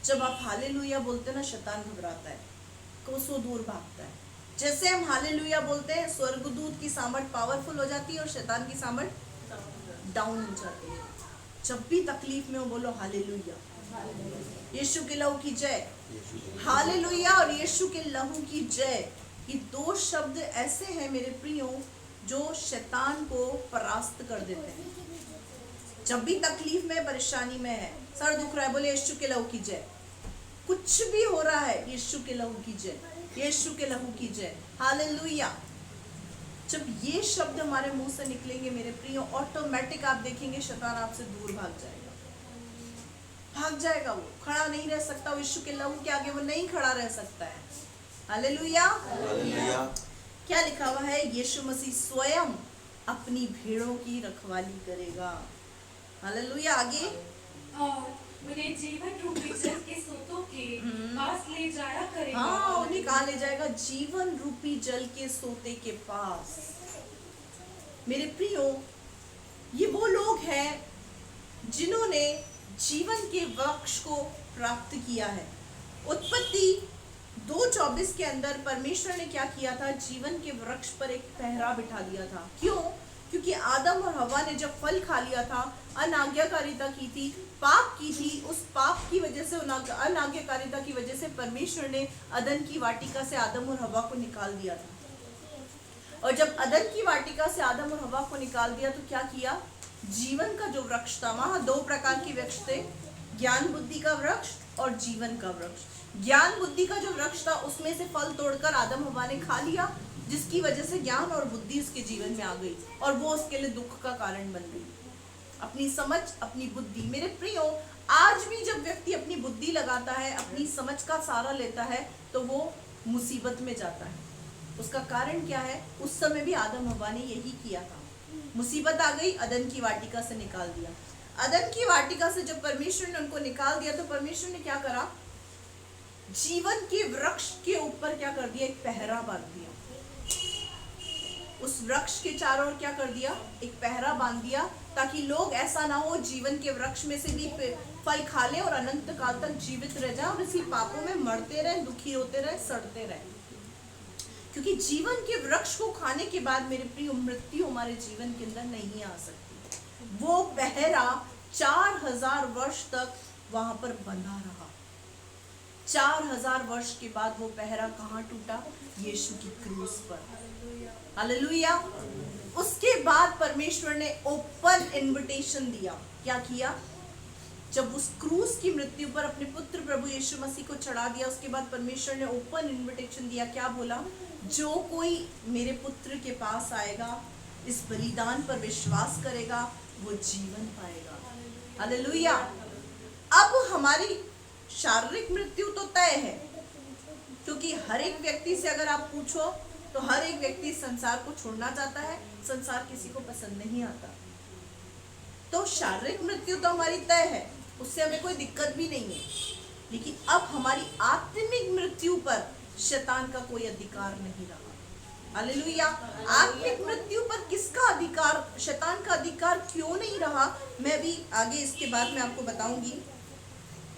जब आप हालेलुया बोलते ना, शैतान घबराता है, कोसों दूर भागता है। जैसे हम हालेलुया बोलते हैं, स्वर्गदूत की सामर्थ पावरफुल हो जाती है और शैतान की सामर्थ डाउन हो जाती है। जब भी तकलीफ में हो बोलो हालेलुया, यीशु के लहू की जय। हालेलुया और यीशु के लहू की जय, ये दो शब्द ऐसे हैं मेरे प्रियो जो शैतान को परास्त कर देते हैं। जब भी तकलीफ में, परेशानी में है, सर दुख रहा है, बोले यीशु के लहू की जय। कुछ भी हो रहा है, यीशु के लहू की जय, यीशु के लहू की जय। हालेलुया। जब ये शब्द हमारे मुंह से निकलेंगे मेरे प्रियो, ऑटोमेटिक आप देखेंगे शैतान आपसे दूर भाग जाएगा, भाग जाएगा। वो खड़ा नहीं रह सकता, वो यीशु के लहू के आगे वो नहीं खड़ा रह सकता है। हालेलुया। क्या लिखा हुआ है? यीशु मसीह स्वयं अपनी भेड़ों की रखवाली करेगा। हालेलुया। आगे। और उन्हें जीवन रूपी जल के सोतों के पास ले जाया करेगा। हाँ, उन्हें कहाँ ले जाएगा? जीवन रूपी जल के सोते के पास। मेरे प्रियो, ये वो लोग हैं जिन्होंने जीवन के वृक्ष को प्राप्त किया है। उत्पत्ति 2:24 के अंदर परमेश्वर ने क्या किया था? जीवन के वृक्ष पर एक पहरा बिठा दिया था। क्यों? क्योंकि आदम और हवा ने जब फल खा लिया था, अनाज्ञाकारिता की थी, पाप की थी। उस पाप की वजह से, अनाज्ञाकारिता की वजह से परमेश्वर ने अदन की वाटिका से आदम और हवा को निकाल दिया था। और जब अदन की वाटिका से आदम और हवा को निकाल दिया तो क्या किया? जीवन का जो वृक्ष था, वहां 2 प्रकार के वृक्ष थे, ज्ञान बुद्धि का वृक्ष और जीवन का वृक्ष। ज्ञान बुद्धि का जो वृक्ष था, उसमें से फल तोड़कर आदम हवा ने खा लिया, जिसकी वजह से ज्ञान और बुद्धि उसके जीवन में आ गई और वो उसके लिए दुख का कारण बन गई। अपनी समझ, अपनी बुद्धि। मेरे प्रियो, आज भी जब व्यक्ति अपनी बुद्धि लगाता है, अपनी समझ का सहारा लेता है, तो वो मुसीबत में जाता है। उसका कारण क्या है? उस समय भी आदम हवा ने यही किया था। मुसीबत आ गई, अदन की वाटिका से निकाल दिया। अदन की वाटिका से जब परमेश्वर ने उनको निकाल दिया तो परमेश्वर ने क्या करा, जीवन के वृक्ष के ऊपर क्या कर दिया, एक पहरा बांध दिया। उस वृक्ष के चारों ओर क्या कर दिया, एक पहरा बांध दिया, ताकि लोग ऐसा ना हो जीवन के वृक्ष में से भी फल खा ले और अनंत काल तक जीवित रह जाए और इसी पापों में मरते रहे, दुखी होते रहे, सड़ते रहे। क्योंकि जीवन के वृक्ष को खाने के बाद मेरे प्रिय मृत्यु हमारे जीवन के अंदर नहीं आ सकती। वो पहरा 4000 वर्ष तक वहां पर बंधा रहा। 4000 वर्ष के बाद वो पहरा कहाँ टूटा, यीशु की क्रूस पर। हालेलुया। उसके बाद परमेश्वर ने ओपन इनविटेशन दिया। क्या किया, जब उस क्रूस की मृत्यु पर अपने पुत्र प्रभु यीशु मसीह को चढ़ा दिया, उसके बाद परमेश्वर ने ओपन इनविटेशन दिया। क्या बोला, जो कोई मेरे पुत्र के पास आएगा, इस बलिदान पर विश्वास करेगा, वो जीवन पाएगा। हालेलुया। अब हमारी शारीरिक मृत्यु तो तय है, क्योंकि हर एक व्यक्ति से अगर आप पूछो तो हर एक व्यक्ति संसार को छोड़ना चाहता है, संसार किसी को पसंद नहीं आता। तो शारीरिक मृत्यु तो हमारी तय है, उससे हमें कोई दिक्कत भी नहीं है। लेकिन अब हमारी आत्मिक मृत्यु पर शैतान का कोई अधिकार नहीं रहा। हालेलुया। आत्मिक मृत्यु पर किसका अधिकार, शैतान का अधिकार क्यों नहीं रहा, मैं भी आगे इसके बाद में आपको बताऊंगी।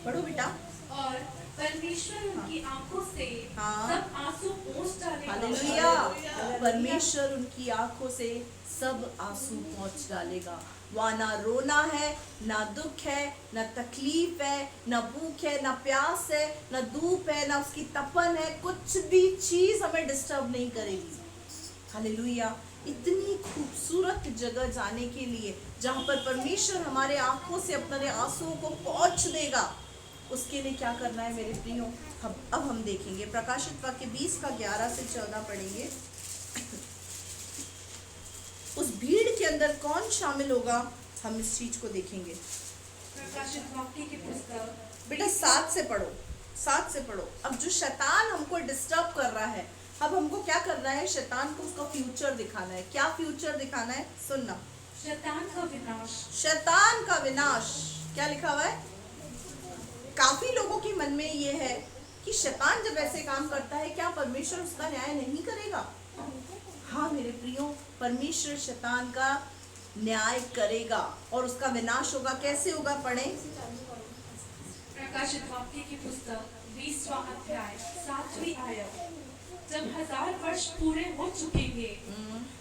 पढ़ो बेटा। और परमेश्वर उनकी आंखों से सब आंसू पोंछ डालेगा। हालेलुया। परमेश्वर उनकी आंखों से सब आंसू पोंछ डालेगा। वहाँ ना रोना है, ना दुख है, ना तकलीफ है, ना भूख है, ना प्यास है, ना धूप है, ना उसकी तपन है। कुछ भी चीज हमें डिस्टर्ब नहीं करेगी। हालेलुया। इतनी खूबसूरत जगह जाने के लिए जहाँ पर परमेश्वर हमारे आंखों से अपने आंसुओं को पोंछ देगा, उसके लिए क्या करना है मेरे प्रियो, अब हम देखेंगे। प्रकाशित वाक्य 20 का 11 से 14 पढ़ेंगे। उस भीड़ के अंदर कौन शामिल होगा, हम इस चीज को देखेंगे। प्रकाशित वाक्य की पुस्तक बेटा 7 से पढ़ो, 7 से पढ़ो। अब जो शैतान हमको डिस्टर्ब कर रहा है, अब हमको क्या करना है, शैतान को उसका फ्यूचर दिखाना है। क्या फ्यूचर दिखाना है, सुनना। शैतान का विनाश। शैतान का विनाश। क्या लिखा हुआ है, काफी लोगों के मन में ये है कि शैतान जब ऐसे काम करता है, क्या परमेश्वर उसका न्याय नहीं करेगा। हाँ मेरे प्रियो, परमेश्वर शैतान का न्याय करेगा और उसका विनाश होगा। कैसे होगा, पढ़ें। प्रकाशित वाक्य की पुस्तक 20वां अध्याय 7वीं आयत। जब 1000 वर्ष पूरे हो चुकेंगे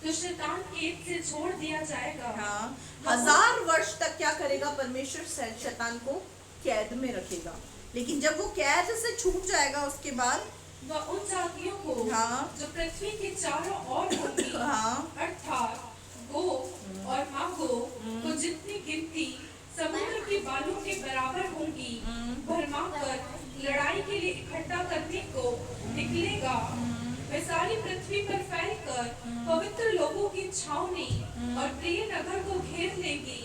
तो शैतान कैद से छोड़ दिया जाएगा। हाँ, 1000 वर्ष तक क्या करेगा, परमेश्वर शैतान को कैद में रखेगा। लेकिन जब वो कैद से छूट जाएगा, उसके बाद वह उन जातियों को जो पृथ्वी के चारों ओर होंगी, अर्थात गोग और मागोग को जितनी गिनती समुद्र की बालू के बराबर होंगी, भरमाकर लड़ाई के लिए इकट्ठा करने को निकलेगा। वे सारी पृथ्वी पर फैलकर पवित्र लोगों की छावनी और प्रिय नगर को घेर लेंगी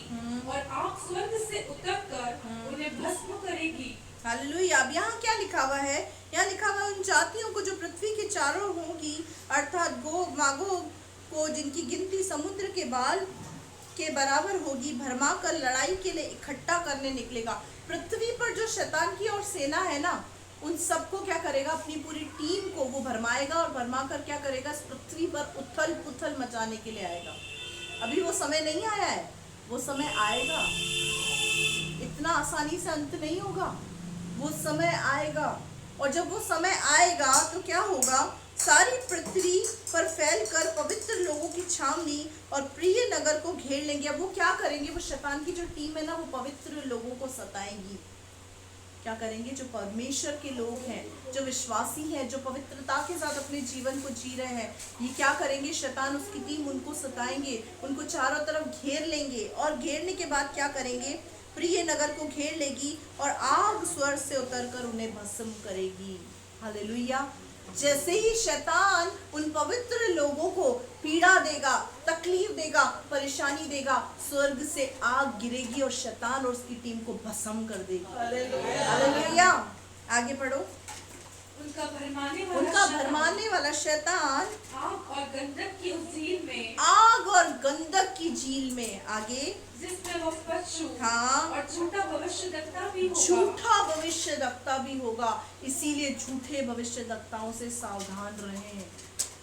और आग स्वर्ग से उतरकर उन्हें भस्म करेगी। हालेलुया। अब यहाँ क्या लिखा हुआ है, यहाँ लिखा हुआ है उन जातियों को जो पृथ्वी के चारों होंगी, अर्थात गोग मागोग को जिनकी गिनती समुद्र के बाल के बराबर होगी, भरमा कर लड़ाई के लिए इकट्ठा करने निकलेगा। पृथ्वी पर जो शैतान की और सेना है ना, उन सबको क्या करेगा, अपनी पूरी टीम को वो भरमाएगा और भरमा कर क्या करेगा, इस पृथ्वी पर उथल पुथल मचाने के लिए आएगा। अभी वो समय नहीं आया है, वो समय आएगा। इतना आसानी से अंत नहीं होगा, वो समय आएगा। और जब वो समय आएगा तो क्या होगा, सारी पृथ्वी पर फैलकर पवित्र लोगों की छावनी और प्रिय नगर को घेर लेंगे। अब वो क्या करेंगे, वो शैतान की जो टीम है ना, वो पवित्र लोगों को सताएंगी। क्या करेंगे, जो परमेश्वर के लोग हैं, जो विश्वासी हैं, जो पवित्रता के साथ अपने जीवन को जी रहे हैं, ये क्या करेंगे, शैतान उसकी टीम उनको सताएंगे, उनको चारों तरफ घेर लेंगे। और घेरने के बाद क्या करेंगे, प्रिय नगर को घेर लेगी और आग स्वर्ग से उतरकर उन्हें भस्म करेगी। हालेलुया। जैसे ही शैतान उन पवित्र लोगों को पीड़ा देगा, तकलीफ देगा, परेशानी देगा, स्वर्ग से आग गिरेगी और शैतान और उसकी टीम को भस्म कर देगी। हालेलुया। आगे पढ़ो। उनका भरमाने वाला शैतान आग और गंधक की उस झील में, आग और गंधक की झील में, आगे जिसमें वो पच पशु हाँ। और झूठा भविष्यद्वक्ता भी होगा। झूठा भविष्यद्वक्ता भी होगा, इसीलिए झूठे भविष्यद्वक्ताओं से सावधान रहें।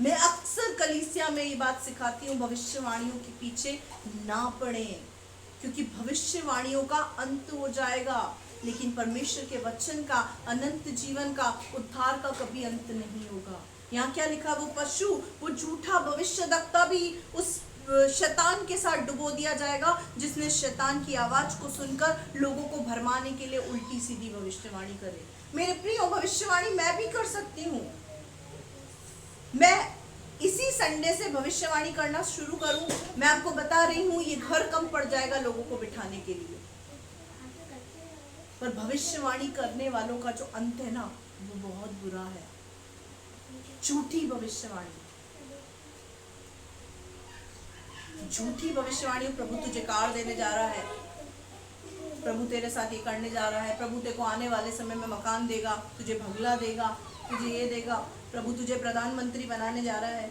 मैं अक्सर कलीसिया में ये बात सिखाती हूँ, भविष्यवाणियों के पीछे ना पड़ें, क्योंकि भविष्यवाणियों का अंत हो जाएगा, लेकिन परमेश्वर के वचन का, अनंत जीवन का, उद्धार का कभी अंत नहीं होगा। यहाँ क्या लिखा, वो पशु, वो झूठा भविष्यद्वक्ता भी उस शैतान के साथ डुबो दिया जाएगा, जिसने शैतान की आवाज को सुनकर लोगों को भरमाने के लिए उल्टी सीधी भविष्यवाणी करे। मेरे प्रियो, भविष्यवाणी मैं भी कर सकती हूँ। मैं इसी संडे से भविष्यवाणी करना शुरू करूं। मैं आपको बता रही हूं, ये घर कम पड़ जाएगा लोगों को बिठाने के लिए, पर भविष्यवाणी करने वालों का जो अंत है ना, वो बहुत बुरा है। झूठी भविष्यवाणी, झूठी भविष्यवाणी, प्रभु तुझे कार देने जा रहा है, प्रभु तेरे साथ ये करने जा रहा है, प्रभु तेरे को आने वाले समय में मकान देगा, तुझे बंगला देगा, तुझे ये देगा, प्रभु तुझे प्रधानमंत्री बनाने जा रहा है।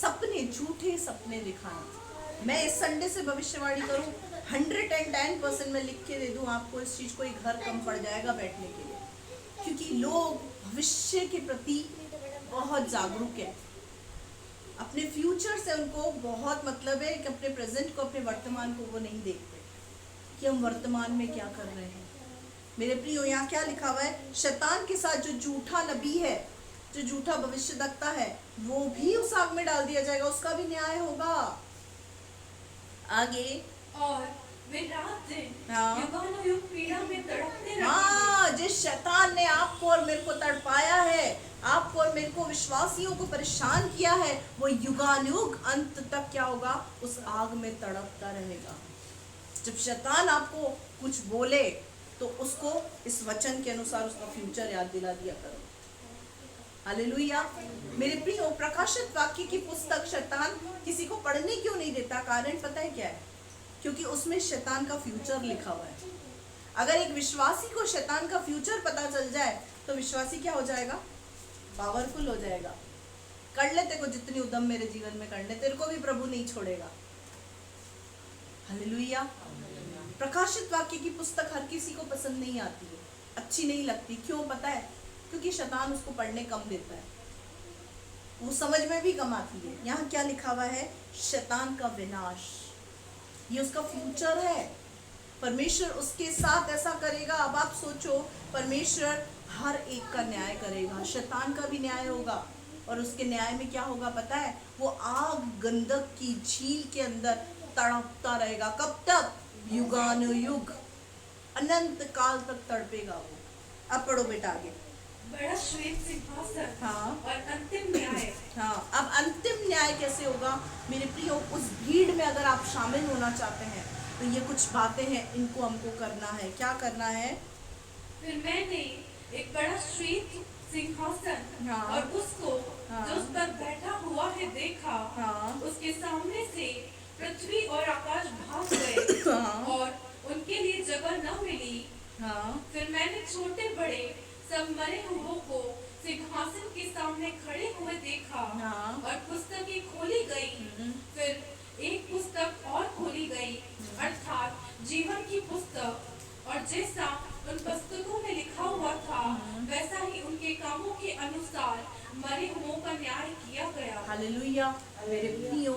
सपने, झूठे सपने दिखाना। मैं इस संडे से भविष्यवाणी करूं, 110% मैं लिख के दे दूं आपको इस चीज को, एक घर कम पड़ जाएगा बैठने के लिए, क्योंकि लोग भविष्य के प्रति बहुत जागरूक है। अपने फ्यूचर से उनको बहुत मतलब है कि अपने प्रेजेंट को, अपने वर्तमान को वो नहीं देखते कि हम वर्तमान में क्या कर रहे हैं। मेरे प्रियो, यहाँ क्या लिखा हुआ है, शैतान के साथ जो झूठा नबी है, जो झूठा भविष्यद्वक्ता है, वो भी उस आग में डाल दिया जाएगा, उसका भी न्याय होगा। आगे, और वे रात दिन हाँ। युगानुयुग पीड़ा में तड़पते रहेंगे। हाँ, जिस शैतान ने आपको और मेरे को तड़पाया है, आपको और मेरे को विश्वासियों को परेशान किया है, वो युगानुयुग अंत तक क्या होगा, उस आग में तड़पता रहेगा। जब शैतान आपको कुछ बोले तो उसको इस वचन के अनुसार उसका फ्यूचर याद दिला दिया करो। हालेलुया। मेरे प्रियो, प्रकाशित वाक्य की पुस्तक शैतान किसी को पढ़ने क्यों नहीं देता? कारण पता है क्या है? क्योंकि उसमें शैतान का फ्यूचर लिखा हुआ है। अगर एक विश्वासी को शैतान का फ्यूचर पता चल जाए तो विश्वासी क्या हो जाएगा? पावरफुल हो जाएगा। कर ले तेरे को जितनी उद्यम मेरे जीवन में करने, तेरे को भी प्रभु नहीं छोड़ेगा। हालेलुया। प्रकाशित वाक्य की पुस्तक हर किसी को पसंद नहीं आती है, अच्छी नहीं लगती। क्यों पता है? क्योंकि शैतान उसको पढ़ने कम देता है, वो समझ में भी कम आती है। यहाँ क्या लिखा हुआ है? शैतान का विनाश, ये उसका फ्यूचर है। परमेश्वर उसके साथ ऐसा करेगा। अब आप सोचो, परमेश्वर हर एक का न्याय करेगा, शैतान का भी न्याय होगा। और उसके न्याय में क्या होगा पता है? वो आग गंधक की झील के अंदर तड़पता रहेगा। कब तक? युगानुयुग, अनंत काल तक तड़पेगा वो। अब पढ़ो बेटा आगे। बड़ा श्वेत सिंहासन, हाँ। और अंतिम न्याय। हाँ, अब अंतिम न्याय कैसे होगा? मेरे प्रियो, उस भीड़ में अगर आप शामिल होना चाहते हैं तो ये कुछ बातें हैं, इनको हमको करना है। क्या करना है? फिर मैंने एक बड़ा श्वेत सिंहासन, हाँ। और उसको हाँ। जो उस पर बैठा हुआ है देखा। हाँ। उसके सामने से पृथ्वी और आकाश भाग गए, हाँ। और उनके लिए जगह न मिली। हाँ। फिर मैंने छोटे बड़े सब मरे हुओं को सिंहासन के सामने खड़े हुए देखा। हाँ। और पुस्तकें खोली गई। फिर एक पुस्तक और खोली गई, अर्थात जीवन की पुस्तक। और जैसा उन पुस्तकों में लिखा हुआ था, वैसा ही उनके कामों के अनुसार मरे हुओं का न्याय किया गया। हालेलुया। मेरे प्रियो,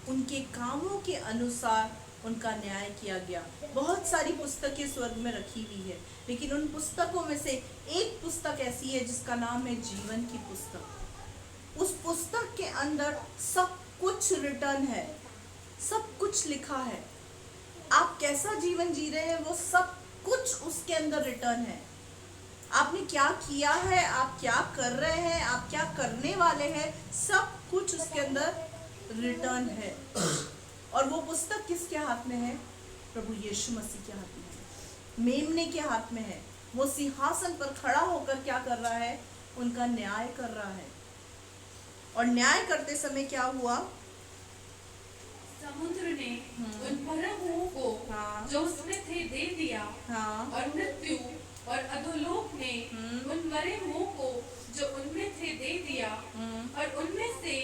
उनके कामों के अनुसार उनका न्याय किया गया। बहुत सारी पुस्तकें स्वर्ग में रखी हुई है, लेकिन उन पुस्तकों में से एक पुस्तक ऐसी है जिसका नाम है जीवन की पुस्तक। उस पुस्तक के अंदर सब कुछ रिटर्न है, सब कुछ लिखा है। आप कैसा जीवन जी रहे हैं वो सब कुछ उसके अंदर रिटर्न है। आपने क्या किया है, आप क्या कर रहे हैं, आप क्या करने वाले हैं, सब कुछ उसके अंदर रिटर्न है। और वो पुस्तक किसके हाथ में है? प्रभु यीशु मसीह के हाथ में है, मेमने के हाथ में है। वो सिंहासन पर खड़ा होकर क्या कर रहा है? उनका न्याय कर रहा है। और न्याय करते समय क्या हुआ? समुद्र ने उन मरे हुओं को हाँ। जो उसमें थे दे दिया। हाँ। और मृत्यु और अधोलोक ने उन मरे हुओं को जो उनमें थे दे दिया। और उनमें से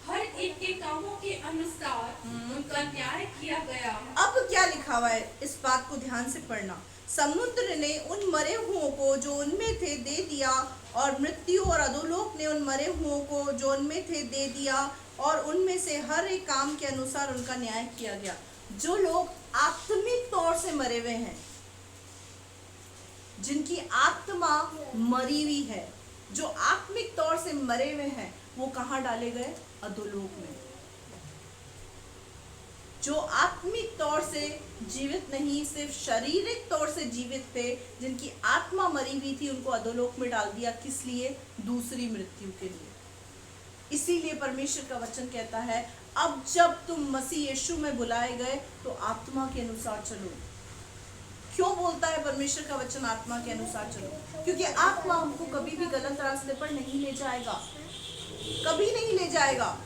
हर एक के कामों के अनुसार उनका न्याय किया गया। गया। अब क्या लिखा हुआ है, इस बात को ध्यान से पढ़ना। समुद्र ने उन मरे हुओं को जो उनमें थे दे दिया, और मृत्यु और अधोलोक ने उन मरे हुओं को जो उनमें थे दे दिया, और उनमें से हर एक काम के अनुसार उनका न्याय किया गया। जो लोग आत्मिक तौर से मरे हुए हैं, जिनकी आत्मा मरी हुई है, जो आत्मिक तौर से मरे हुए हैं, वो कहाँ डाले गए? अधोलोक में। जो आत्मिक तौर से जीवित नहीं, सिर्फ शारीरिक तौर से जीवित थे, जिनकी आत्मा मरी हुई थी, उनको अधोलोक में डाल दिया। किस लिए? दूसरी मृत्यु के लिए। इसीलिए परमेश्वर का वचन कहता है, अब जब तुम मसीह यीशु में बुलाए गए तो आत्मा के अनुसार चलो। क्यों बोलता है परमेश्वर का वचन आत्मा के अनुसार चलो? क्योंकि आत्मा हमको कभी भी गलत रास्ते पर नहीं ले जाएगा, कभी नहीं ले जाएगा।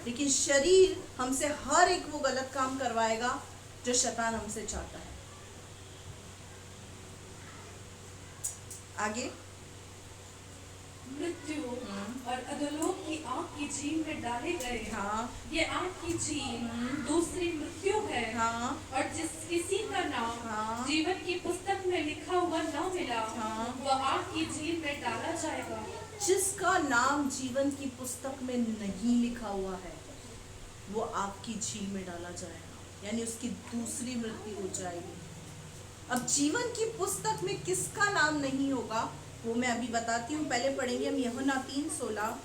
लेकिन शरीर हमसे हर एक वो गलत काम करवाएगा जो शैतान हमसे चाहता है। आगे, मृत्यु और अधोलोक की आग की झील में डाले गए। हाँ, ये आग की झील दूसरी मृत्यु है। हाँ, और जिस किसी का नाम हाँ, जीवन की पुस्तक में लिखा हुआ न मिला, हाँ, वह आग की झील में डाला जाएगा। जिसका नाम जीवन की पुस्तक में नहीं लिखा हुआ है, वो आग की झील में डाला जाएगा, यानी उसकी दूसरी मृत्यु हो जाएगी। अब जीवन की पुस्तक में किसका नाम नहीं होगा, वो मैं अभी बताती हूँ। पहले पढ़ेंगे हम यूहन्ना 3:16।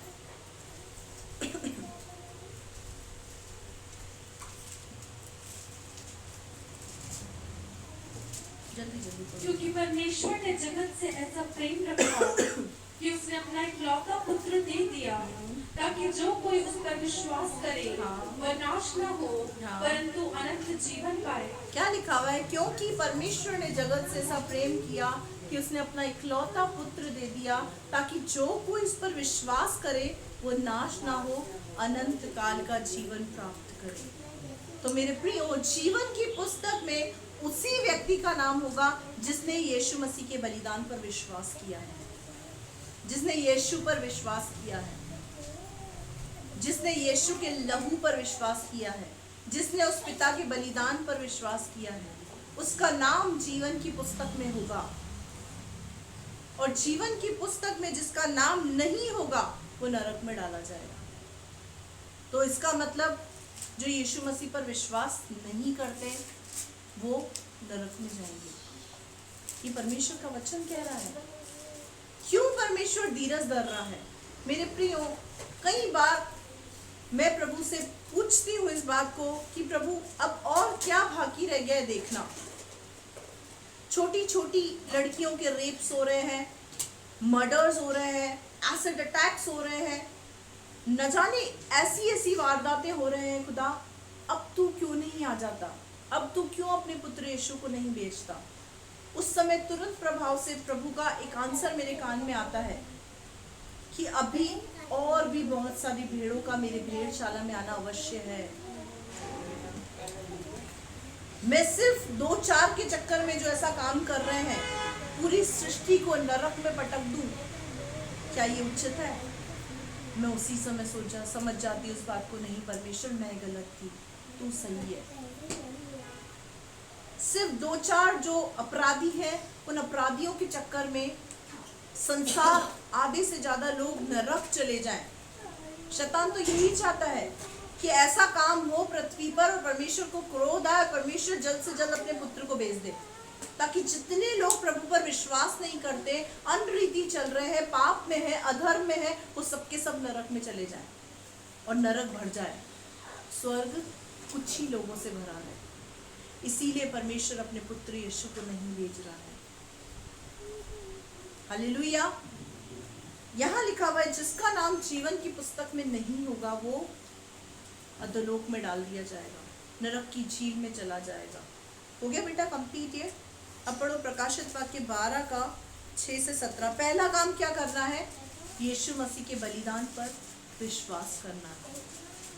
जल्दी जल्दी पढ़ो। क्योंकि परमेश्वर ने जगत से ऐसा प्रेम रखा कि उसने अपना इकलौता पुत्र दे दिया, ताकि जो कोई उस पर विश्वास करे वह नाश न हो, परंतु अनंत जीवन पाए। क्या लिखा हुआ है? क्योंकि परमेश्वर ने जगत से ऐसा प्रेम किया कि उसने अपना इकलौता पुत्र दे दिया, ताकि जो कोई इस पर विश्वास करे वो नाश ना हो, अनंत काल का जीवन प्राप्त करे। तो मेरे प्रियो, जीवन की पुस्तक में उसी व्यक्ति का नाम होगा जिसने यीशु मसीह के बलिदान पर विश्वास किया है, जिसने यीशु पर विश्वास किया है, जिसने यीशु के लहू पर विश्वास किया है, जिसने उस पिता के बलिदान पर विश्वास किया है, उसका नाम जीवन की पुस्तक में होगा। और जीवन की पुस्तक में जिसका नाम नहीं होगा वो नरक में डाला जाएगा। तो इसका मतलब जो यीशु मसीह पर विश्वास नहीं करते वो नरक में जाएंगे। ये परमेश्वर का वचन कह रहा है। क्यों परमेश्वर धीरज धर रहा है? मेरे प्रियो, कई बार मैं प्रभु से पूछती हूँ इस बात को कि प्रभु अब और क्या बाकी रह गया है देखना। छोटी छोटी लड़कियों के रेप्स हो रहे हैं, मर्डर्स हो रहे हैं, एसिड अटैक्स हो रहे हैं, न जाने ऐसी ऐसी वारदातें हो रहे हैं। खुदा, अब तू क्यों नहीं आ जाता? अब तू क्यों अपने पुत्र यीशु को नहीं भेजता? उस समय तुरंत प्रभाव से प्रभु का एक आंसर मेरे कान में आता है कि अभी और भी बहुत सारी भेड़ों का मेरे भेड़शाला में आना अवश्य है। मैं सिर्फ 2-4 के चक्कर में जो ऐसा काम कर रहे हैं, पूरी सृष्टि को नरक में पटक दूं, क्या ये उचित है? मैं उसी समय समझ जाती उस बात को, नहीं परमेश्वर, मैं गलत थी, तू सही है। सिर्फ 2-4 जो अपराधी हैं, उन अपराधियों के चक्कर में संसार आधे से ज्यादा लोग नरक चले जाएं। शैतान तो यही चाहता है कि ऐसा काम हो पृथ्वी पर और परमेश्वर को क्रोध आए, परमेश्वर जल्द से जल्द अपने पुत्र को भेज दे, ताकि जितने लोग प्रभु पर विश्वास नहीं करते, अनरीति चल रहे हैं, पाप में है, अधर्म में है, वो सबके सब नरक में चले जाएं और नरक भर जाए। स्वर्ग कुछ ही लोगों से भरा है। इसीलिए परमेश्वर अपने पुत्र यीशु को नहीं भेज रहा है। हालेलुया। यहाँ लिखा हुआ है, जिसका नाम जीवन की पुस्तक में नहीं होगा वो अधोलोक में डाल दिया जाएगा, नरक की झील में चला जाएगा। हो गया बेटा कंप्लीट ये? अब पढ़ो प्रकाशित वाक्य 12 का 6 से 17। पहला काम क्या करना है? यीशु मसीह के बलिदान पर विश्वास करना है।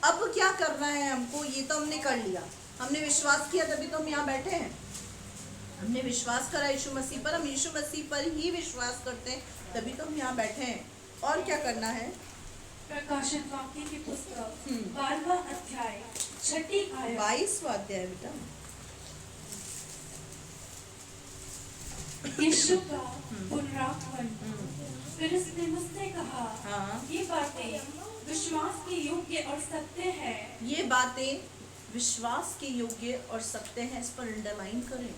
अब क्या करना है हमको? ये तो हमने कर लिया, हमने विश्वास किया, तभी तो हम यहाँ बैठे हैं। हमने विश्वास करा यीशु मसीह पर, हम यीशु मसीह पर ही विश्वास करते हैं, तभी तो हम यहाँ बैठे हैं। और क्या करना है? प्रकाशित वाक्य की पुस्तक 12वां अध्याय छठी आयत। 22वां अध्याय बेटा। यीशु का पुनरुत्थान। फिर उसने मुझसे कहा, हाँ। ये बातें विश्वास के योग्य और सत्य है। ये बातें विश्वास के योग्य और सत्य है। इस पर अंडरलाइन करें।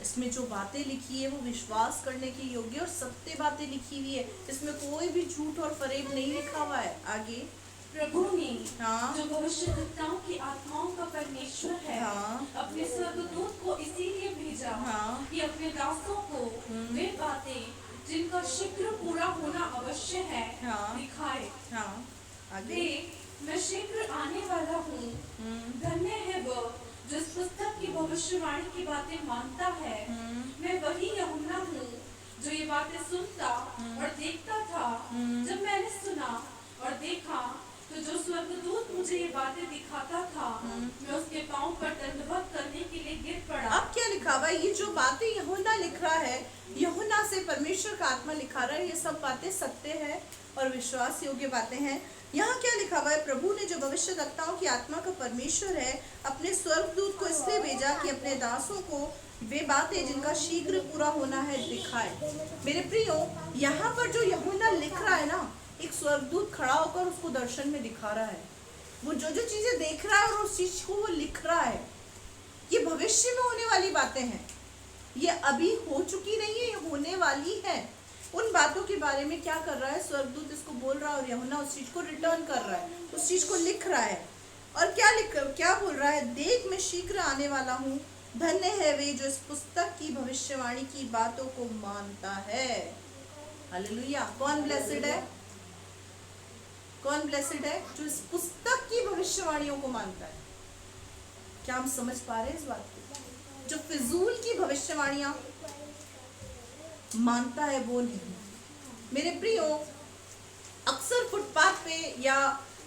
इसमें जो बातें लिखी है वो विश्वास करने के योग्य और सत्य बातें लिखी हुई है। इसमें कोई भी झूठ और फरेब नहीं लिखा हुआ है। आगे, प्रभु ने हाँ। जो भविष्यद्वक्ताओं की आत्माओं का परमेश्वर है, हाँ। अपने स्वर्गदूत को इसीलिए भेजा, हाँ। कि अपने दासों को वे बातें जिनका शीघ्र पूरा होना अवश्य है, हाँ। दिखाए। हाँ। आगे, देख, मैं शीघ्र आने वाला हूँ। धन्य है वह जो इस पुस्तक की भविष्यवाणी की बातें मानता है। मैं वही यूहन्ना हूँ जो ये बातें सुनता और देखता था। जब मैंने सुना और देखा तो जो स्वर्गदूत मुझे ये बातें दिखाता था, मैं उसके पांव पर दंडवत करने के लिए गिर पड़ा। अब क्या लिखा हुआ है? ये जो बातें यूहन्ना लिख रहा है, यूहन्ना से परमेश्वर का आत्मा लिखा रहा है, ये सब बातें सत्य है और विश्वास योग्य बातें हैं। यहाँ क्या लिखा हुआ है? प्रभु ने जो भविष्यद्वक्ताओं की आत्मा का परमेश्वर है, अपने स्वर्गदूत को इसलिए भेजा कि अपने दासों को वे बातें जिनका शीघ्र पूरा होना है दिखाए। मेरे प्रियो, यहाँ पर जो यूहन्ना लिख रहा है ना, एक स्वर्गदूत खड़ा होकर उसको दर्शन में दिखा रहा है। वो जो जो चीजें देख रहा है और उस चीज को वो लिख रहा है। ये भविष्य में होने वाली बातें हैं। ये अभी हो चुकी नहीं है, ये होने वाली है। उन बातों के बारे में क्या कर रहा है? स्वर्गदूत इसको बोल रहा है और यूहन्ना उस चीज को रिटर्न कर रहा है, उस चीज को लिख रहा है। और क्या बोल रहा है? देख, मैं शीघ्र आने वाला हूँ। धन्य है वे जो इस पुस्तक की भविष्यवाणी की बातों को मानता है। हालेलुया। कौन ब्लेसेड है? कौन ब्लेसेड है? जो इस पुस्तक की भविष्यवाणियों को मानता है। क्या हम समझ पा रहे हैं इस बात को? जो फिजूल की भविष्यवाणियां मानता है वो नहीं। मेरे प्रियो, अक्सर फुटपाथ पे या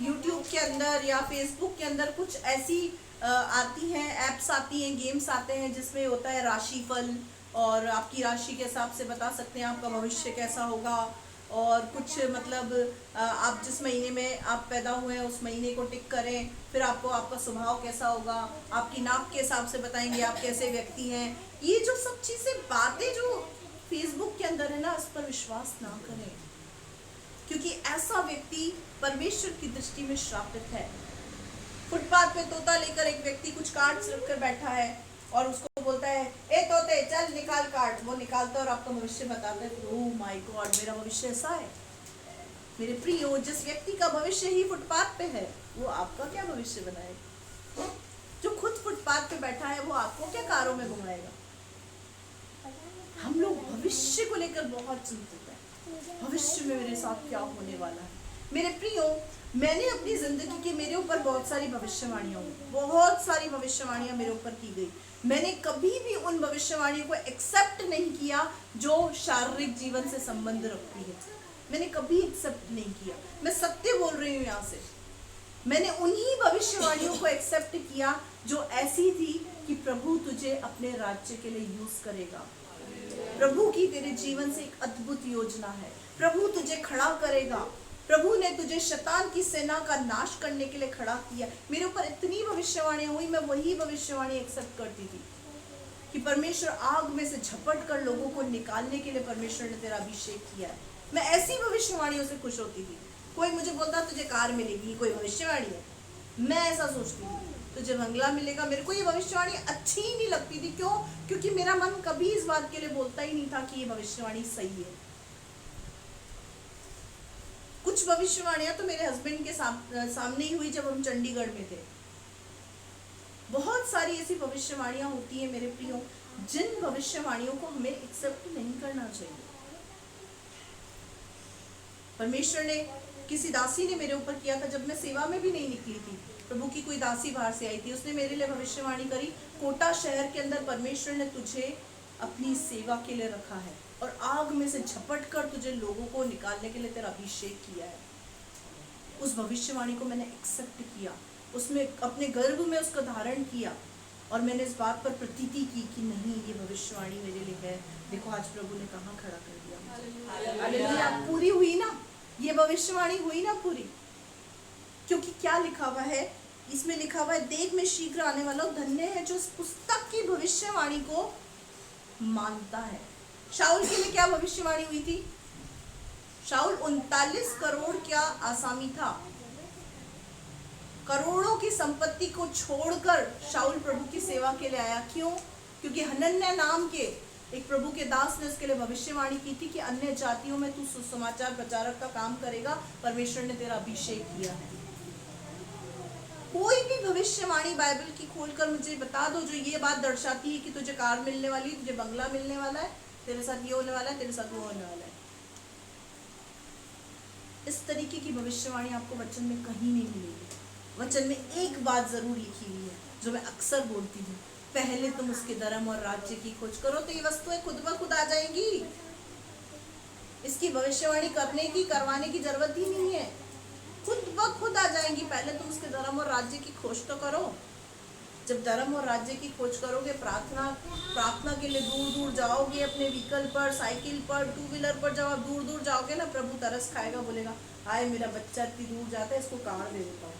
यूट्यूब के अंदर या फेसबुक के अंदर कुछ ऐसी आती हैं, एप्स आती हैं, गेम्स आते हैं जिसमें होता है राशिफल, और आपकी राशि के हिसाब से बता सकते हैं आपका भविष्य कैसा होगा। और कुछ मतलब आप जिस महीने में आप पैदा हुए हैं उस महीने को टिक करें, फिर आपको आपका स्वभाव कैसा होगा, आपकी नाप के हिसाब से बताएंगे आप कैसे व्यक्ति हैं। ये जो सब चीज़ें बातें जो फेसबुक के अंदर है ना, इस पर विश्वास ना करें, क्योंकि ऐसा व्यक्ति परमेश्वर की दृष्टि में श्रापित है। फुटपाथ पे तोता लेकर एक व्यक्ति कुछ कार्ड्स रखकर बैठा है और उसको बोलता है, ए तोते चल निकाल कार्ड। वो निकालता है और आपका भविष्य बताता है। ओह माय गॉड, मेरा भविष्य ऐसा है। मेरे प्रियो, जिस व्यक्ति का भविष्य ही फुटपाथ पे है वो आपका क्या भविष्य बनाएगा? जो खुद फुटपाथ पे बैठा है वो आपको क्या कारों में घुमाएगा? हम लोग भविष्य को लेकर बहुत चिंतित हैं। भविष्य में मेरे साथ क्या होने वाला है? मेरे प्रियो, मैंने अपनी जिंदगी के मेरे ऊपर बहुत सारी भविष्यवाणियां हुई, बहुत सारी भविष्यवाणियां मेरे ऊपर की गई। मैंने कभी भी उन भविष्यवाणियों को एक्सेप्ट नहीं किया जो शारीरिक जीवन से संबंध रखती है। मैंने कभी एक्सेप्ट नहीं किया। मैं सत्य बोल रही हूँ यहाँ से। मैंने उन्हीं भविष्यवाणियों को एक्सेप्ट किया जो ऐसी थी कि प्रभु तुझे अपने राज्य के लिए यूज करेगा। प्रभु की तेरे जीवन से एक अद्भुत योजना है। प्रभु तुझे खड़ा करेगा। प्रभु ने तुझे शैतान की सेना का नाश करने के लिए खड़ा किया। मेरे ऊपर इतनी भविष्यवाणियां हुई, मैं वही भविष्यवाणी एक्सेप्ट करती थी कि परमेश्वर आग में से झपट कर लोगों को निकालने के लिए परमेश्वर ने तेरा अभिषेक किया है। मैं ऐसी भविष्यवाणियों से खुश होती थी। कोई मुझे बोलता तुझे कार मिलेगी, कोई भविष्यवाणी है, मैं ऐसा सोचती थी तुझे बंगला मिलेगा। मेरे को ये भविष्यवाणी अच्छी ही नहीं लगती थी। क्यों? क्योंकि मेरा मन कभी इस बात के लिए बोलता ही नहीं था कि ये भविष्यवाणी सही है। कुछ भविष्यवाणियां तो मेरे हस्बैंड के सामने ही हुई जब हम चंडीगढ़ में थे। बहुत सारी ऐसी भविष्यवाणियां होती हैं मेरे प्रियो, जिन भविष्यवाणियों को हमें एक्सेप्ट नहीं करना चाहिए। परमेश्वर ने, किसी दासी ने मेरे ऊपर किया था जब मैं सेवा में भी नहीं निकली थी। प्रभु की कोई दासी बाहर से आई थी, उसने मेरे लिए भविष्यवाणी करी, कोटा शहर के अंदर परमेश्वर ने तुझे अपनी सेवा के लिए रखा है और आग में से झपट कर तुझे लोगों को निकालने के लिए तेरा अभिषेक किया है। उस भविष्यवाणी को मैंने एक्सेप्ट किया, उसमें अपने गर्भ में उसका धारण किया और मैंने इस बात पर प्रतीति की कि नहीं, ये भविष्यवाणी मेरे लिए है। देखो आज प्रभु ने कहाँ खड़ा कर दिया। हालेलुया। पूरी हुई ना, ये भविष्यवाणी हुई ना पूरी। क्योंकि क्या लिखा हुआ है इसमें लिखा हुआ है, देख मैं शीघ्र आने वाला हूं, धन्य है जो इस पुस्तक की भविष्यवाणी को मानता है। शाऊल के लिए क्या भविष्यवाणी हुई थी? शाऊल 39 करोड़ क्या आसामी था। करोड़ों की संपत्ति को छोड़कर शाऊल प्रभु की सेवा के लिए आया। क्यों? क्योंकि हनन्याह नाम के एक प्रभु के दास ने उसके लिए भविष्यवाणी की थी कि अन्य जातियों में तू सुसमाचार प्रचारक का काम करेगा, परमेश्वर ने तेरा अभिषेक किया है। कोई भी भविष्यवाणी बाइबल की खोलकर मुझे बता दो जो ये बात दर्शाती है कि तुझे कार मिलने वाली है, तुझे बंगला मिलने वाला है, तेरे साथ ये होने वाला है, तेरे साथ वो होने वाला है। इस तरीके की भविष्यवाणी आपको वचन में कहीं नहीं मिलेगी। वचन में एक बात जरूर लिखी हुई है जो मैं अक्सर बोलती हूँ, पहले तुम उसके धर्म और राज्य की खोज करो तो ये वस्तुएं खुद ब खुद आ जाएंगी। इसकी भविष्यवाणी करने की, करवाने की जरूरत ही नहीं है, खुद ब खुद आ जाएंगी। पहले तुम उसके धर्म और राज्य की खोज तो करो। जब धर्म और राज्य की खोज करोगे, प्रार्थना के लिए दूर दूर जाओगे, अपने व्हीकल पर, साइकिल पर, टू व्हीलर पर जब आप दूर दूर जाओगे ना, प्रभु तरस खाएगा, बोलेगा हाय मेरा बच्चा इतनी दूर जाता है, इसको कार दे देता हूँ।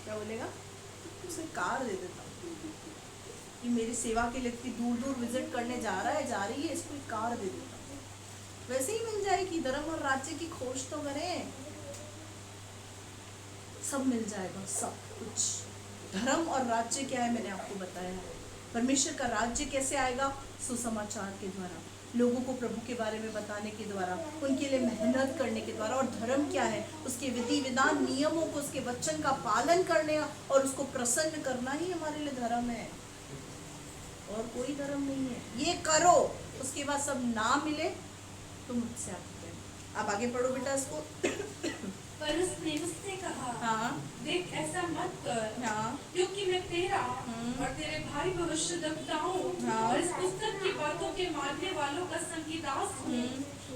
क्या बोलेगा? उसे कार दे देता हूँ, ये मेरी सेवा के लिए इतनी दूर दूर विजिट करने जा रहा है, जा रही है, इसको एक कार दे देता हूँ। वैसे ही मिल जाएगी। धर्म और राज्य की खोज तो करें, सब मिल जाएगा, सब कुछ। धर्म और राज्य क्या है मैंने आपको बताया है। परमेश्वर का राज्य कैसे आएगा? सुसमाचार के द्वारा, लोगों को प्रभु के बारे में बताने के द्वारा, उनके लिए मेहनत करने के द्वारा। और धर्म क्या है? उसके विधि विधान, नियमों को, उसके वचन का पालन करने और उसको प्रसन्न करना ही हमारे लिए धर्म है, और कोई धर्म नहीं है। ये करो, उसके बाद सब ना मिले तो मुझसे आगे करो। आप आगे पढ़ो बेटा इसको। पर उसने मुझसे कहा, हाँ, देख ऐसा मत कर, हाँ, क्योंकि मैं तेरा और तेरे भाई भविष्यद्वक्ताओं हाँ, और इस पुस्तक की बातों के मानने वालों का संगीदास हूँ।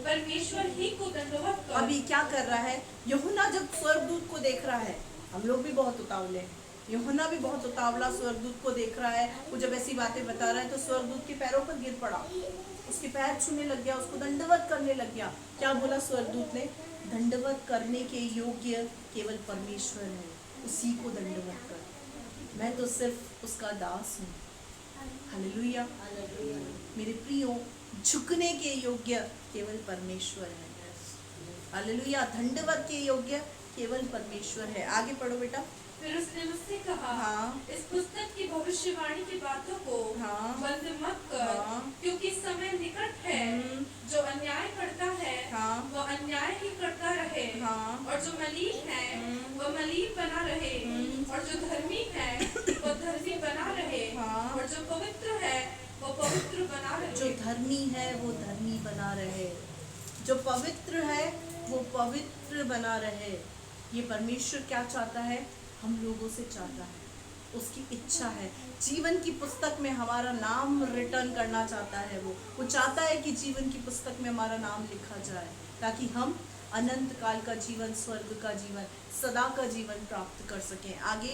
परमेश्वर ही को दंडवत कर। अभी क्या कर रहा है यूहन्ना? जब स्वर्गदूत को देख रहा है, हम लोग भी बहुत उतावले हैं, यूहन्ना भी बहुत उतावला स्वर्गदूत को देख रहा है। वो जब ऐसी बातें बता रहा है तो स्वर्गदूत के पैरों पर गिर पड़ा, उसके पैर छूने लग गया, उसको दंडवत करने लग गया। क्या बोला स्वर्गदूत ने? दंडवत करने के योग्य केवल परमेश्वर है, उसी को दंडवत कर, मैं तो सिर्फ उसका दास हूँ। हालेलुया। मेरे प्रियो, झुकने के योग्य केवल परमेश्वर है। हालेलुया। दंडवत के योग्य केवल परमेश्वर है। आगे पढ़ो बेटा। फिर उसने मुझसे कहा, हाँ, इस पुस्तक की भविष्यवाणी की बातों को हाँ, बंद मत कर, हाँ, क्योंकि समय निकट है। जो अन्याय करता है हाँ, वह अन्याय ही करता रहे, हाँ, और जो मलीन है वह मलीन बना रहे, और जो धर्मी है वह धर्मी बना रहे, हाँ, और जो पवित्र है वो पवित्र बना रहे। जो धर्मी है वो धर्मी बना रहे, जो पवित्र है वो पवित्र बना रहे। ये परमेश्वर क्या चाहता है? हम लोगों से चाहता है, उसकी इच्छा है। जीवन की पुस्तक में हमारा नाम रिटर्न करना चाहता है। वो चाहता है कि जीवन की पुस्तक में हमारा नाम लिखा जाए, ताकि हम अनंत काल का जीवन, स्वर्ग का जीवन, सदा का जीवन प्राप्त कर सकें। आगे।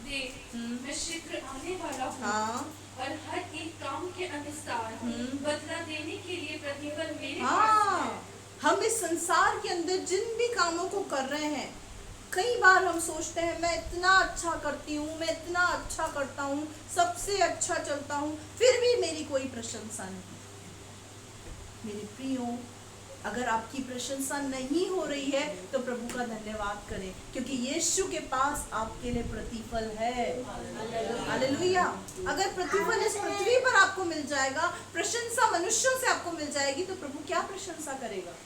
देख मैं शीघ्र आने वाला हूँ, हाँ, और हर एक काम के अनुसार बदला देने के लिए प्रतिफल मेरे पास हाँ, है। हम इस संसार के अंदर जिन भी कामों को कर रहे हैं, कई बार हम सोचते हैं मैं इतना अच्छा करती हूँ, मैं इतना अच्छा करता हूँ, सबसे अच्छा चलता हूँ, फिर भी मेरी कोई प्रशंसा नहीं। मेरे प्रियो, अगर आपकी प्रशंसा नहीं हो रही है तो प्रभु का धन्यवाद करें, क्योंकि यीशु के पास आपके लिए प्रतिफल है। हालेलुया। अगर प्रतिफल इस पृथ्वी पर आपको मिल जाएगा, प्रशंसा मनुष्यों से आपको मिल जाएगी, तो प्रभु क्या प्रशंसा करेगा?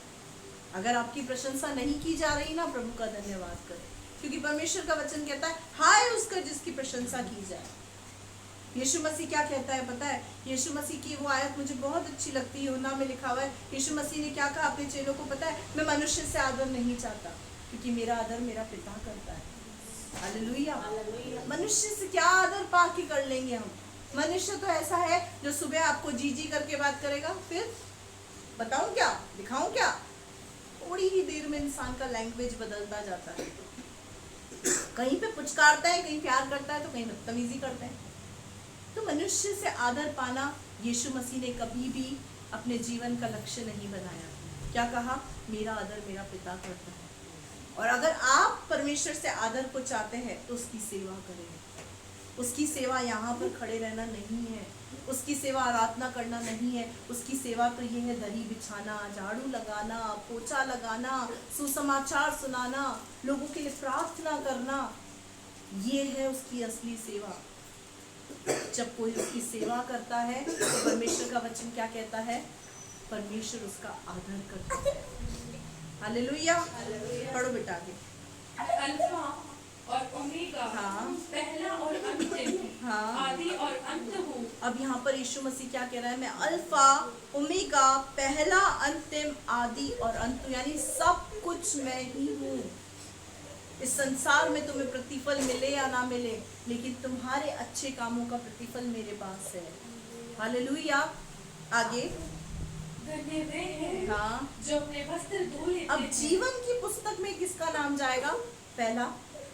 अगर आपकी प्रशंसा नहीं की जा रही ना, प्रभु का धन्यवाद करें, क्योंकि परमेश्वर का वचन कहता है हाय उसका जिसकी प्रशंसा की जाए। यीशु मसीह क्या कहता है पता है? यीशु मसीह की वो आयत मुझे बहुत अच्छी लगती है, यूहन्ना में लिखा हुआ है। यीशु मसीह ने क्या कहा अपने चेलों को? पता है, मैं मनुष्य से आदर नहीं चाहता, क्योंकि मेरा आदर मेरा पिता करता है। हालेलुया। मनुष्य से क्या आदर पा के कर लेंगे हम? मनुष्य तो ऐसा है जो सुबह आपको जी जी करके बात करेगा, फिर बताऊं क्या, दिखाऊं क्या, थोड़ी ही देर में इंसान का लैंग्वेज बदलता जाता है। कहीं पे पुचकारता है, कहीं प्यार करता है, तो कहीं बदतमीजी करता है। तो मनुष्य से आदर पाना यीशु मसीह ने कभी भी अपने जीवन का लक्ष्य नहीं बनाया। क्या कहा? मेरा आदर मेरा पिता करता है। और अगर आप परमेश्वर से आदर को चाहते हैं तो उसकी सेवा करें। उसकी सेवा यहाँ पर खड़े रहना नहीं है, उसकी सेवा आराधना करना नहीं है। उसकी सेवा तो ये है दरी बिछाना, झाड़ू लगाना, पोछा लगाना, सुसमाचार सुनाना, लोगों के लिए प्रार्थना करना। ये है उसकी असली सेवा। जब कोई उसकी सेवा करता है तो परमेश्वर का वचन क्या कहता है? परमेश्वर उसका आदर करता है। हालेलुया। पढ़ो बेटा आगे। अल्फा और ओमेगा, हाँ। पहला और अंतिम, हाँ। आदि और अंत हूँ। अब यहाँ पर यीशु मसीह क्या कह रहा है? मैं अल्फा ओमेगा, पहला अंतिम, आदि और अंत, यानी सब कुछ मैं ही हूँ। इस संसार में तुम्हें प्रतिफल मिले या ना मिले, लेकिन तुम्हारे अच्छे कामों का प्रतिफल मेरे पास है। हालेलुया। आगे। धन्य वे हैं हाँ। जो अपने वस्त्र धो लेते अब हैं। जीवन की पुस्तक में किसका नाम जाएगा? पहला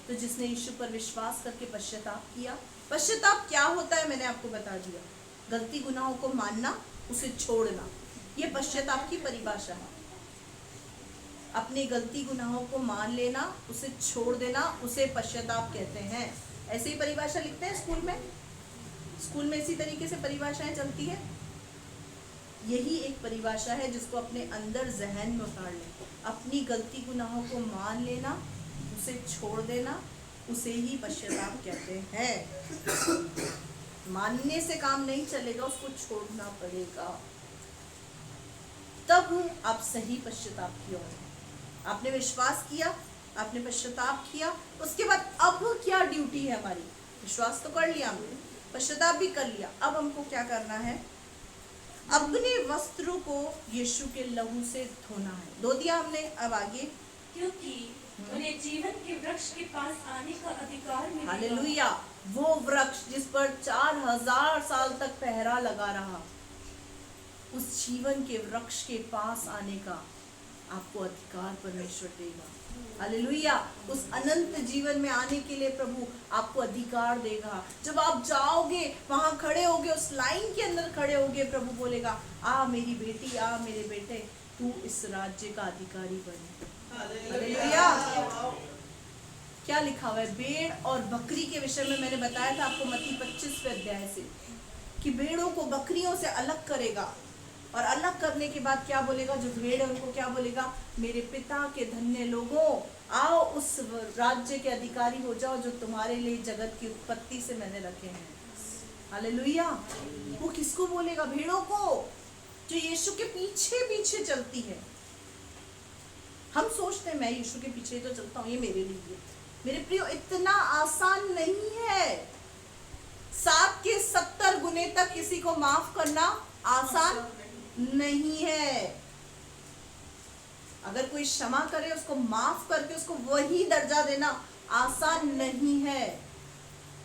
तो जिसने यीशु पर विश्वास करके पश्चाताप किया। पश्चाताप क्या होता है मैंने आपको बता दिया। गलती गुनाहों को मानना, उसे छोड़ना, ये पश्चाताप की परिभाषा है। अपनी गलती गुनाहों को मान लेना, उसे छोड़ देना, उसे पश्चाताप कहते हैं। ऐसे ही परिभाषा लिखते हैं स्कूल में इसी तरीके से परिभाषाएं चलती है। यही एक परिभाषा है जिसको अपने अंदर जहन में उतार लें। अपनी गलती गुनाहों को मान लेना, उसे छोड़ देना, उसे ही पश्चाताप कहते हैं। मानने से काम नहीं चलेगा, उसको छोड़ना पड़ेगा, तब आप सही पश्चाताप की ओर। आपने विश्वास किया, आपने पश्चाताप किया, उसके बाद अब क्या ड्यूटी है हमारी? विश्वास तो कर लिया हमने, पश्चाताप भी कर लिया, अब हमको क्या करना है? अपने वस्त्रों को यीशु के लहू से धोना है। धो दिया हमने, अब आगे। क्योंकि उन्हें जीवन के वृक्ष के पास आने का अधिकार मिलेगा। हालेलुया। वो वृक्ष जिस पर 4000 साल तक पहरा लगा रहा, उस जीवन के वृक्ष के पास आने का आपको अधिकार परमेश्वर देगा। हालेलुया। उस अनंत जीवन में आने के लिए प्रभु आपको अधिकार देगा। जब आप जाओगे, वहां खड़े होगे, उस लाइन के अंदर खड़े होगे, प्रभु बोलेगा, आ मेरी बेटी, आ मेरे बेटे, तू इस राज्य का अधिकारी बने। हालेलुया। क्या लिखा हुआ है? भेड़ और बकरी के विषय में मैंने बताया था आपको मत्ती 25वें अध्याय से, कि भेड़ों को बकरियों से अलग करेगा, और अलग करने के बाद क्या बोलेगा? जो भेड़ है उनको क्या बोलेगा? मेरे पिता के धन्य लोगों, आओ उस राज्य के अधिकारी हो जाओ जो तुम्हारे लिए जगत की उत्पत्ति से मैंने रखे हैं। हालेलुया। वो किसको बोलेगा? भेड़ों को, जो यीशु के पीछे पीछे चलती है। हम सोचते हैं मैं यीशु के पीछे तो चलता हूँ, ये मेरे लिए। मेरे प्रियो, इतना आसान नहीं है। 7 के 70 गुने तक किसी को माफ करना आसान नहीं है। अगर कोई क्षमा करे, उसको माफ करके उसको वही दर्जा देना आसान नहीं है।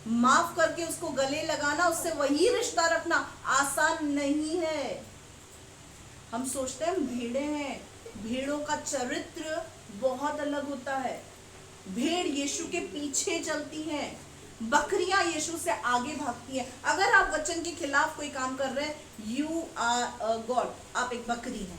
माफ करके उसको गले लगाना, उससे वही रिश्ता रखना आसान नहीं है। हम सोचते हैं हम भेड़े हैं। भेड़ों का चरित्र बहुत अलग होता है। भेड़ यीशु के पीछे चलती हैं, बकरियां यीशु से आगे भागती हैं। अगर आप वचन के खिलाफ कोई काम कर रहे हैं, यू आर अ गॉड, आप एक बकरी हैं।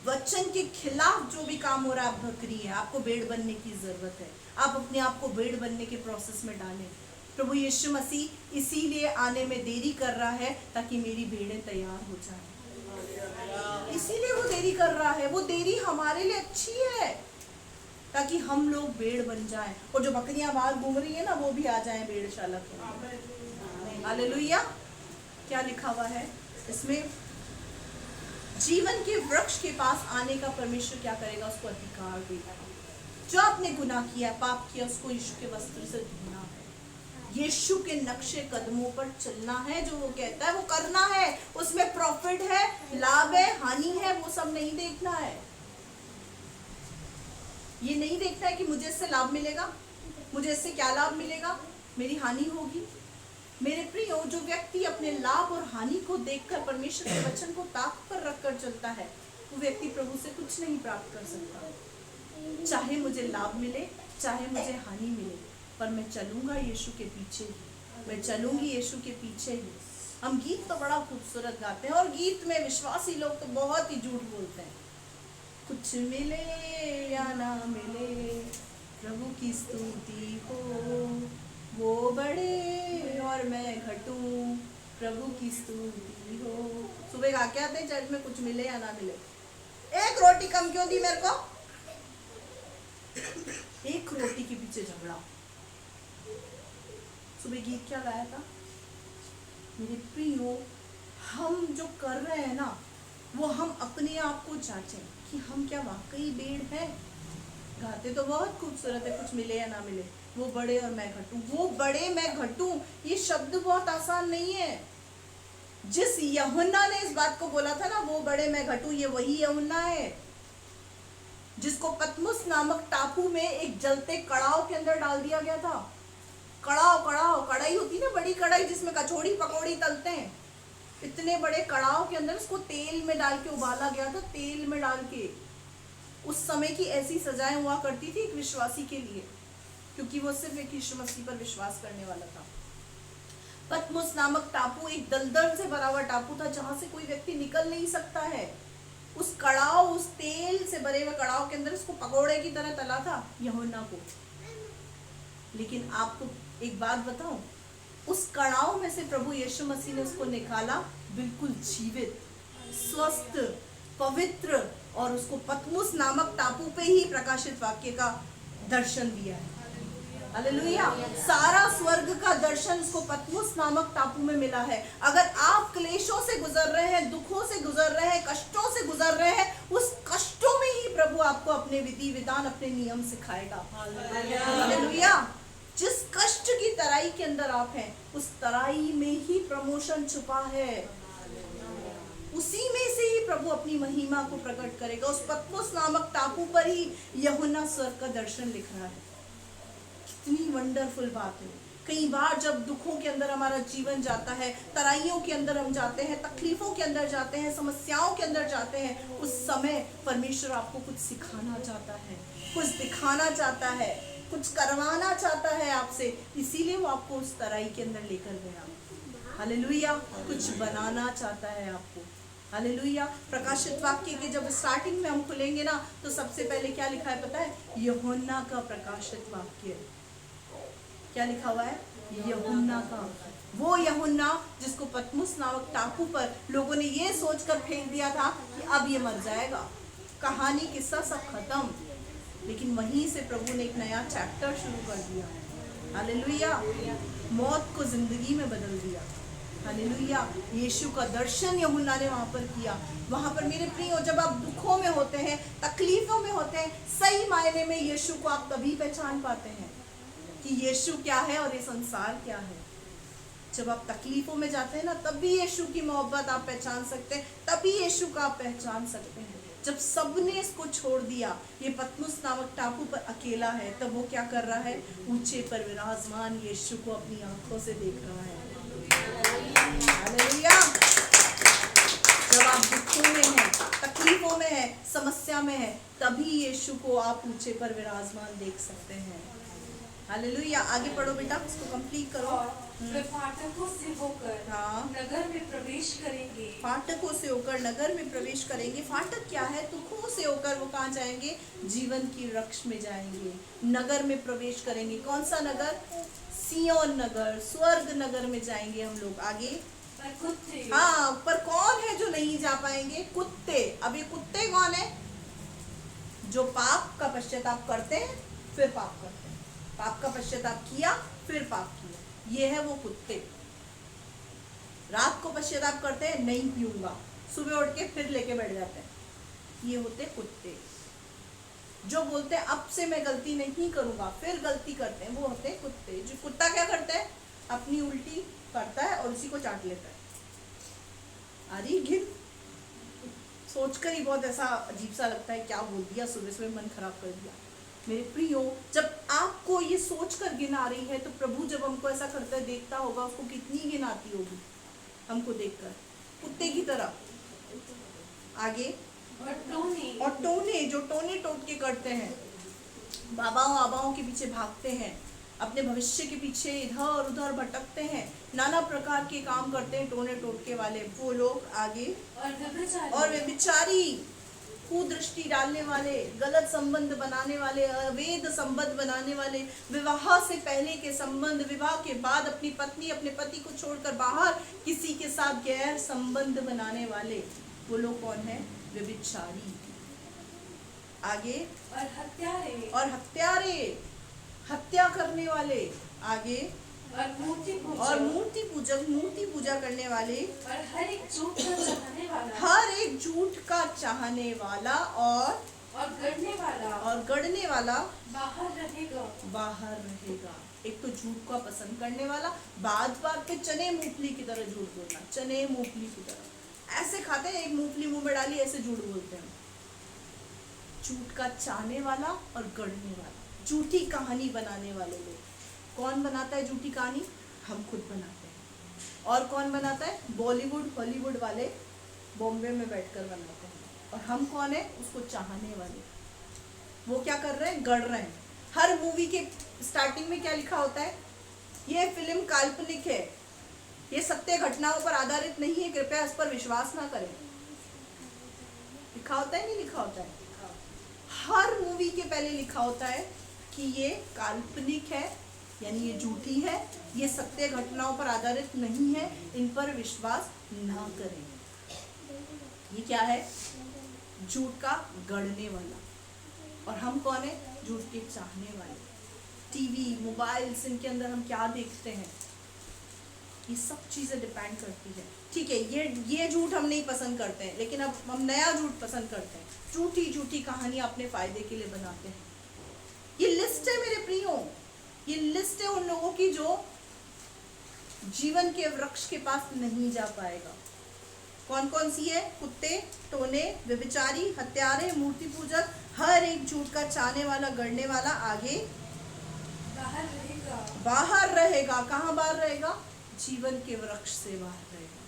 वचन के खिलाफ जो भी काम हो रहा है, आप बकरी हैं। आपको भेड़ बनने की जरूरत है। आप अपने आप को भेड़ बनने के प्रोसेस में डालें। प्रभु यीशु मसीह इसीलिए आने में देरी कर रहा है ताकि मेरी भेड़ें तैयार हो जाएं। इसीलिए वो देरी कर रहा है। वो देरी हमारे लिए अच्छी है, ताकि हम लोग भेड़ बन जाएं, और जो बकरियां बाहर घूम रही है ना, वो भी आ जाएं भेड़शाला के। हालेलुया। क्या लिखा हुआ है इसमें? जीवन के वृक्ष के पास आने का परमेश्वर क्या करेगा? उसको अधिकार देगा। जो आपने गुनाह किया, पाप किया, उसको यीशु के वस्त्र से धोना है। यीशु के नक्शे कदमों पर चलना है। जो वो कहता है वो करना है। उसमें प्रॉफिट है, लाभ है, हानि है, वो सब नहीं देखना है। ये नहीं देखना है कि मुझे इससे लाभ मिलेगा, मुझे इससे क्या लाभ मिलेगा, मेरी हानि होगी। मेरे प्रियो, जो व्यक्ति अपने लाभ और हानि को देखकर परमेश्वर के वचन को ताक पर रखकर चलता है, वो व्यक्ति प्रभु से कुछ नहीं प्राप्त कर सकता। चाहे मुझे लाभ मिले, चाहे मुझे हानि मिले, पर मैं चलूंगा यीशु के पीछे ही, मैं चलूंगी यीशु के पीछे ही। हम गीत तो बड़ा खूबसूरत गाते हैं, और गीत में विश्वासी लोग तो बहुत ही झूठ बोलते हैं। कुछ मिले या ना मिले, प्रभु की स्तुति हो। वो बड़े और मैं घटूं, प्रभु की स्तुति हो। सुबह गा के आते हैं चर्च में, कुछ मिले या ना मिले। एक रोटी कम क्यों दी मेरे को? एक रोटी के पीछे झगड़ा। सुबह गीत क्या गाया था? मेरे प्रियो, हम जो कर रहे हैं ना, वो हम अपने आप को जांचें कि हम क्या वाकई भेड़ हैं। गाते तो बहुत खूबसूरत है, कुछ मिले या ना मिले। वो बड़े और मैं घटूं, वो बड़े मैं घटूं, ये शब्द बहुत आसान नहीं है। जिस यूहन्ना ने इस बात को बोला था ना, वो बड़े मैं घटूं, ये वही यूहन्ना है जिसको पतमुस नामक टापू में एक जलते कड़ाव के अंदर डाल दिया गया था। कड़ाव कढ़ाई होती ना, बड़ी कढ़ाई जिसमें कचौड़ी पकौड़ी तलते हैं। इतने बड़े कड़ाव के अंदर उसको तेल में डाल के उबाला गया था, तेल में डाल के। उस समय की ऐसी सजाएं हुआ करती थी एक विश्वासी के लिए, क्योंकि वो सिर्फ एक यीशु मसीह पर विश्वास करने वाला था। पतमुस नामक टापू एक दलदल से भरा हुआ टापू था, जहां से कोई व्यक्ति निकल नहीं सकता है। उस कड़ाव, उस तेल से भरे हुए कड़ाव के अंदर उसको पकोड़े की तरह तला था यूहन्ना को। लेकिन आपको एक बात बताऊं, उस कड़ाव में से प्रभु यीशु मसीह ने उसको निकाला, बिल्कुल जीवित, स्वस्थ, पवित्र, और उसको पतमुस नामक टापू पे ही प्रकाशित वाक्य का दर्शन दिया है। हालेलुया। सारा स्वर्ग का दर्शन उसको पतमुस नामक टापू में मिला है। अगर आप क्लेशों से गुजर रहे हैं, दुखों से गुजर रहे हैं, कष्टों से गुजर रहे हैं, उस कष्टों में ही प्रभु आपको अपने विधि विधान, अपने नियम सिखाएगा। हालेलुया। जिस कष्ट की तराई के अंदर आप हैं, उस तराई में ही प्रमोशन छुपा है। उसी में से ही प्रभु अपनी महिमा को प्रकट करेगा। उस पतमुस नामक टापू पर ही यूहन्ना स्वर्ग का दर्शन लिख रहा है। कितनी वंडरफुल बात है। कई बार जब दुखों के अंदर हमारा जीवन जाता है, तराइयों के अंदर हम जाते हैं, तकलीफों के अंदर जाते हैं, समस्याओं के अंदर जाते हैं, उस समय परमेश्वर आपको कुछ सिखाना चाहता है, कुछ दिखाना चाहता है, कुछ करवाना चाहता है आपसे। इसीलिए वो आपको उस तराई के अंदर लेकर गया। हालेलुया। कुछ बनाना चाहता है आपको। हालेलुया। प्रकाशित वाक्य के जब स्टार्टिंग में हम खुलेंगे ना, तो सबसे पहले क्या लिखा है पता है? यूहन्ना का प्रकाशित वाक्य। क्या लिखा हुआ है? यूहन्ना का। वो यूहन्ना जिसको पतमुस नामक टापू पर लोगों ने ये सोचकर फेंक दिया था कि अब ये मर जाएगा, कहानी किस्सा सब खत्म। लेकिन वहीं से प्रभु ने एक नया चैप्टर शुरू कर दिया। हालेलुया। मौत को जिंदगी में बदल दिया। हालेलुया। यीशु का दर्शन यूहन्ना ने वहां पर किया। वहां पर मेरे प्रियो, जब आप दुखों में होते हैं, तकलीफों में होते हैं, सही मायने में यीशु को आप तभी पहचान पाते हैं कि यीशु क्या है और ये संसार क्या है। जब आप तकलीफों में जाते हैं ना, तभी यीशु की मोहब्बत आप पहचान सकते हैं, तभी यीशु का आप पहचान सकते हैं। जब सबने इसको छोड़ दिया, ये पतमुस नामक टापू पर अकेला है, तब वो क्या कर रहा है? ऊंचे पर विराजमान यीशु को अपनी आंखों से देख रहा है। हालेलुया। जब आप दुखों में हैं, तकलीफों में हैं, समस्या में हैं, तभी यीशु को आप ऊंचे पर विराजमान देख सकते हैं। हालेलुया। आगे पढ़ो बेटा, इसको कंप्लीट करो। वे फाटकों से होकर नगर में प्रवेश करेंगे। फाटकों से होकर नगर में प्रवेश करेंगे। फाटक क्या है? दुखों से होकर वो कहाँ जाएंगे? जीवन की वृक्ष में जाएंगे, नगर में प्रवेश करेंगे। कौन सा नगर? सियोन नगर, स्वर्ग नगर में जाएंगे हम लोग। आगे पर कुत्ते। हाँ, पर कौन है जो नहीं जा पाएंगे? कुत्ते। अब ये कुत्ते कौन है? जो पाप का पश्चाताप करते हैं, फिर पाप करते हैं। पाप का पश्चाताप किया, फिर पाप किया, ये है वो कुत्ते। रात को पश्चाताप करते हैं, नहीं पीऊंगा, सुबह उठ के फिर लेके बैठ जाते हैं, ये होते कुत्ते। जो बोलते हैं अब से मैं गलती नहीं करूंगा, फिर गलती करते हैं, वो होते हैं कुत्ते। जो कुत्ता क्या करता है? अपनी उल्टी करता है और उसी को चाट लेता है। अरे घिन, सोचकर ही बहुत ऐसा अजीब सा लगता है, क्या बोल दिया, सुबह सुबह मन खराब कर दिया। मेरे प्रियो, जब आपको ये सोचकर घिन आ रही है, तो प्रभु जब हमको ऐसा करता है, देखता होगा, उसको कितनी घिन आती होगी हमको देखकर, कुत्ते की तरह। आगे और टोने, जो टोने टोटके करते हैं, बाबाओं आबाओं के पीछे भागते हैं, अपने भविष्य के पीछे इधर उधर भटकते हैं, नाना प्रकार के काम करते हैं टोने टोटके वाले, वो लोग। आगे और व्यभिचारी, कुदृष्टि डालने वाले, गलत संबंध बनाने वाले, अवैध संबंध बनाने वाले, विवाह से पहले के संबंध, विवाह के बाद अपनी पत्नी अपने पति को छोड़कर बाहर किसी के साथ गैर संबंध बनाने वाले, वो लोग कौन है? व्यभिचारी। आगे, और हत्यारे, हत्या करने वाले। आगे, और मूर्ति पूजक, मूर्ति पूजा करने वाले, और हर एक झूठ का चाहने वाला, हर एक झूठ का चाहने वाला, और गढ़ने वाला बाहर रहेगा। एक तो झूठ का पसंद करने वाला, बात बात पे चने मूंगफली की तरह झूठ बोलना, चने मूंगफली की तरह ऐसे खाते हैं, एक मूंगफली मुंह में डाली ऐसे झूठ बोलते हैं। झूठ का चाहने वाला और गढ़ने वाला, झूठी कहानी बनाने वाले लोग। कौन बनाता है झूठी कहानी? हम खुद बनाते हैं। और कौन बनाता है? बॉलीवुड हॉलीवुड वाले बॉम्बे में बैठकर बनाते हैं। और हम कौन है? उसको चाहने वाले। वो क्या कर रहे हैं? गढ़ रहे हैं। हर मूवी के स्टार्टिंग में क्या लिखा होता है? ये फिल्म काल्पनिक है, ये सत्य घटनाओं पर आधारित नहीं है, कृपया इस पर विश्वास ना करें। लिखा होता है, नहीं लिखा होता है? हर मूवी के पहले लिखा होता है कि ये काल्पनिक है, यानी ये झूठी है, ये सत्य घटनाओं पर आधारित नहीं है, इन पर विश्वास ना करें। ये क्या है? झूठ का गढ़ने वाला। और हम कौन है? झूठ के चाहने वाले। टीवी, मोबाइल्स, इनके अंदर हम क्या देखते हैं, ये सब चीजें डिपेंड करती है। ठीक है, ये झूठ हम नहीं पसंद करते हैं, लेकिन अब हम नया झूठ पसंद करते हैं। झूठी कहानी अपने फायदे के लिए बनाते हैं। ये लिस्ट है मेरे प्रियो, ये लिस्ट है उन लोगों की जो जीवन के वृक्ष के पास नहीं जा पाएगा। कौन कौन सी है? कुत्ते, टोने, व्यभिचारी, हत्यारे, मूर्ति पूजक, हर एक झूठ का चाहने वाला, गढ़ने वाला। आगे, बाहर रहेगा। कहाँ बाहर रहेगा? जीवन के वृक्ष से बाहर रहेगा,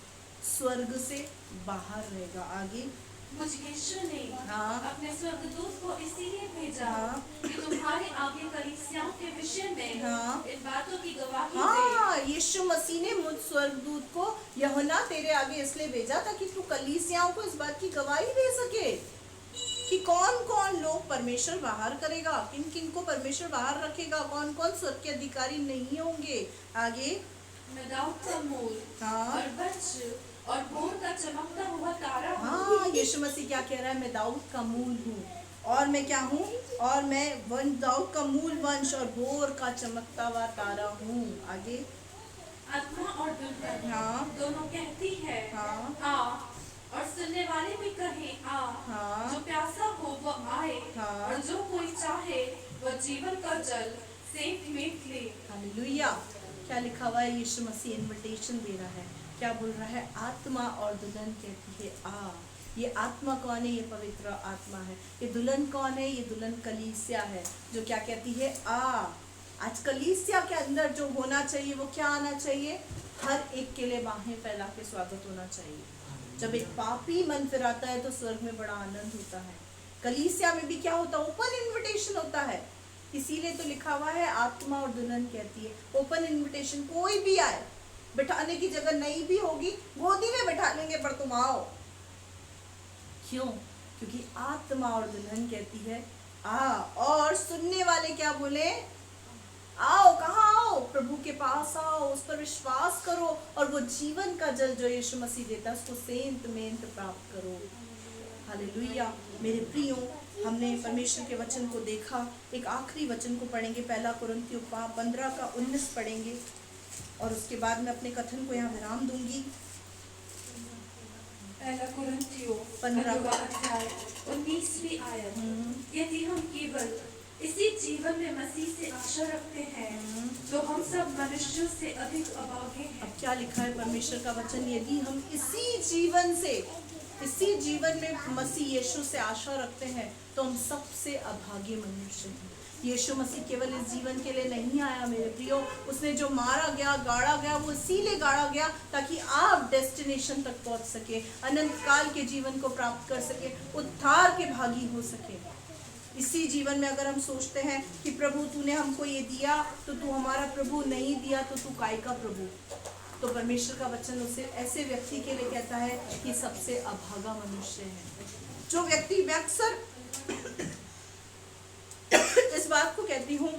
स्वर्ग से बाहर रहेगा। आगे, मुझ यीशु ने हाँ, अपने स्वर्गदूत को इसीलिए भेजा हाँ, कि तुम्हारे आगे कलीसियाओं के विषय में हाँ, इन बातों की गवाही दे। हाँ, यीशु मसीह ने मुझ स्वर्गदूत को यूहन्ना तेरे आगे इसलिए भेजा ताकि तू कलीसियाओं को इस बात की गवाही दे सके कि कौन कौन लोग परमेश्वर बाहर करेगा, किन किन को परमेश्वर बाहर रखेगा, कौन कौन स्वर्ग के अधिकारी नहीं होंगे। आगे, मैं दाऊद का मूल हाँ, और वंश और भोर का चमकता हुआ तारा हूँ। हाँ, यीशु मसीह क्या कह रहा है? मैं दाऊद का मूल हूँ, और मैं क्या हूँ? और मैं दाऊद का मूल वंश और भोर का चमकता हुआ तारा हूँ। आगे, आत्मा और दुल्हन हाँ, दोनों कहती है हाँ, आ, और सुनने वाले भी कहें आ। हाँ, जो प्यासा हो वो आए, हाँ, और जो कोई चाहे वह जीवन का जल सेंक मेट ले। हालेलुया। क्या लिखा हुआ है? यीशु मसीह इनविटेशन दे रहा है। क्या बोल रहा है? आत्मा और दुल्हन कहती है आ। ये आत्मा कौन है? ये पवित्र आत्मा है। ये दुल्हन कौन है? ये दुल्हन कलीसिया है, जो क्या कहती है? आ। आज कलीसिया के अंदर जो होना चाहिए वो क्या आना चाहिए? हर एक के लिए बाहें फैला के स्वागत होना चाहिए। जब एक पापी मन फिराता है तो स्वर्ग में बड़ा आनंद होता है। कलीसिया में भी क्या होता है? ओपन इन्विटेशन होता है। इसीलिए तो लिखा हुआ है आत्मा और दुल्हन कहती है, ओपन इन्विटेशन। कोई भी आए, बिठाने की जगह नहीं भी होगी, गोदी में बैठा लेंगे, पर तुम आओ। क्यों? क्योंकि आत्मा और दुल्हन कहती है आ। और सुनने वाले क्या बोले? आओ। कहाँ आओ? प्रभु के पास आओ, उस पर विश्वास करो, और वो जीवन का जल जो यीशु मसीह देता है उसको सेंत मेंत प्राप्त करो। हालेलुया। मेरे प्रियो, हमने परमेश्वर के वचन को देखा। एक आखिरी वचन को पढ़ेंगे, 1 कुरिन्थियों 15:19 पढ़ेंगे, और उसके बाद मैं अपने कथन को यहाँ विराम दूंगी। 1 कुरिन्थियों 15 अध्याय 19वीं आयत। यदि हम केवल इसी जीवन में मसीह से आशा रखते हैं तो हम सब मनुष्यों से अधिक अभागे हैं। अब क्या लिखा है परमेश्वर का वचन? यदि हम इसी जीवन में मसीह यीशु से आशा रखते हैं तो हम सबसे अभागे मनुष्य हैं। यीशु मसीह केवल इस जीवन के लिए नहीं आया मेरे प्रियो, उसने जो मारा गया, गाड़ा गया, वो इसीलिए गाड़ा गया ताकि आप डेस्टिनेशन तक पहुंच सके, अनंत काल के जीवन को प्राप्त कर सके, उद्धार के भागी हो सके। इसी जीवन में अगर हम सोचते हैं कि प्रभु तूने हमको ये दिया तो तू हमारा प्रभु, नहीं दिया तो तू काय का प्रभु, तो परमेश्वर का वचन उसे ऐसे व्यक्ति के लिए कहता है कि सबसे अभागा मनुष्य है। जो व्यक्ति, मैं अक्सर इस बात को कहती हूँ,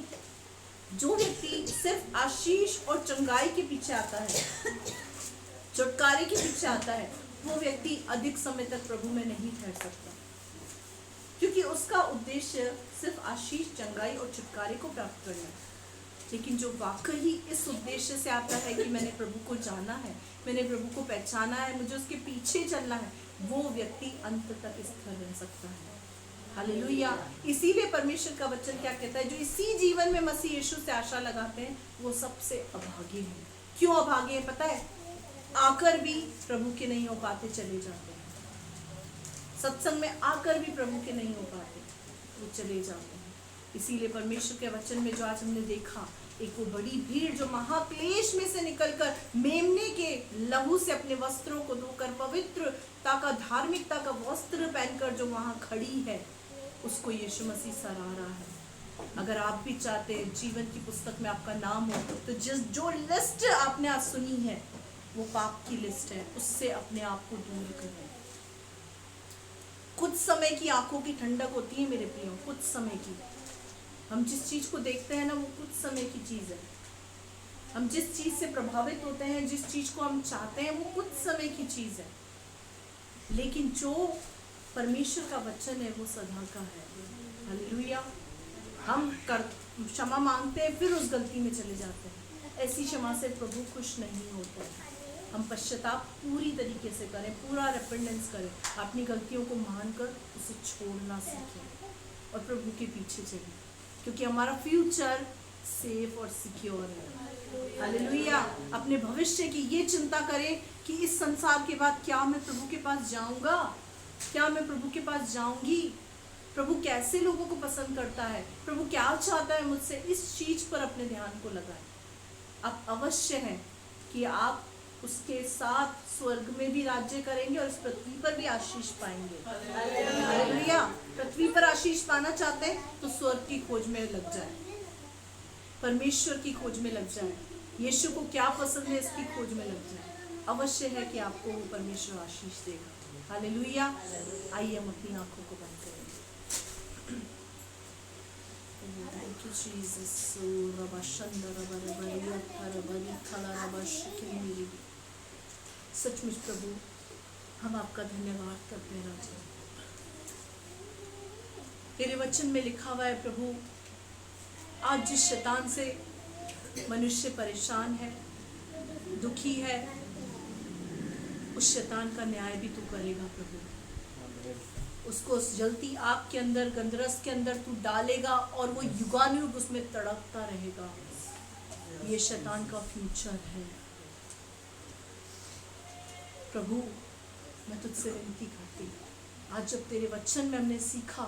जो व्यक्ति सिर्फ आशीष और चंगाई के पीछे आता है, छुटकारे के पीछे आता है, वो व्यक्ति अधिक समय तक प्रभु में नहीं ठहर सकता, क्योंकि उसका उद्देश्य सिर्फ आशीष, चंगाई और छुटकारे को प्राप्त करना है। लेकिन जो वाकई इस उद्देश्य से आता है कि मैंने प्रभु को जाना है, मैंने प्रभु को पहचाना है, मुझे उसके पीछे चलना है, वो व्यक्ति अंत तक स्थिर रह सकता है। हालेलुया। इसीलिए परमेश्वर का वचन क्या कहता है, जो इसी जीवन में मसीह यीशु से आशा लगाते हैं वो सबसे अभागे हैं। क्यों अभागे हैं पता है? आकर भी प्रभु के नहीं हो पाते, चले जाते हैं। सत्संग में आकर भी प्रभु के नहीं हो पाते, वो चले जाते हैं। इसीलिए परमेश्वर के वचन में जो आज हमने देखा, एक वो बड़ी भीड़ जो महाक्लेश में से निकलकर मेमने के लहू से अपने वस्त्रों को धोकर पवित्रता का, धार्मिकता का वस्त्र पहनकर जो वहां खड़ी है, उसको यीशु मसीह सराह रहा है। अगर आप भी चाहते हैं जीवन की पुस्तक में आपका नाम हो, तो जो लिस्ट आपने आज सुनी है वो पाप की लिस्ट है, उससे अपने आप को दूर करें। कुछ समय की आंखों की ठंडक होती है मेरे प्रियो, कुछ समय की। हम जिस चीज को देखते हैं ना, वो कुछ समय की चीज है। हम जिस चीज से प्रभावित होते हैं, जिस चीज को हम चाहते हैं, वो कुछ समय की चीज है। लेकिन जो परमेश्वर का वचन है वो सदा का है। हालेलुया। हम क्षमा मांगते हैं, फिर उस गलती में चले जाते हैं। ऐसी क्षमा से प्रभु खुश नहीं होता है। हम पश्चाताप पूरी तरीके से करें, पूरा रेपेंडेंस करें, अपनी गलतियों को मानकर उसे छोड़ना सीखें और प्रभु के पीछे चलें, क्योंकि हमारा फ्यूचर सेफ और सिक्योर है। हालेलुया। अपने भविष्य की ये चिंता करें कि इस संसार के बाद क्या मैं प्रभु के पास जाऊंगा, क्या मैं प्रभु के पास जाऊंगी, प्रभु कैसे लोगों को पसंद करता है, प्रभु क्या चाहता है मुझसे। इस चीज पर अपने ध्यान को लगाएं। अब अवश्य है कि आप उसके साथ स्वर्ग में भी राज्य करेंगे और इस पृथ्वी पर भी आशीष पाएंगे। हालेलुया। पृथ्वी पर आशीष पाना चाहते हैं तो स्वर्ग की खोज में लग जाए, परमेश्वर की खोज में लग जाए, यीशु को क्या पसंद है इसकी खोज में लग जाए। अवश्य है कि आपको वो परमेश्वर आशीष देगा। हालेलुया। आइए हम अपनी आंखों को बंद करेंगे। Thank you, Jesus. सचमुच प्रभु, हम आपका धन्यवाद करते हैं राजा। तेरे वचन में लिखा हुआ है प्रभु, आज जिस शैतान से मनुष्य परेशान है, दुखी है, उस शैतान का न्याय भी तू करेगा प्रभु। उसको उस जलती आग के अंदर, गंधरस के अंदर तू डालेगा और वो युगानुयुग उसमें तड़पता रहेगा। ये शैतान का फ्यूचर है प्रभु। मैं तुझसे विनती करती, आज जब तेरे वचन में हमने सीखा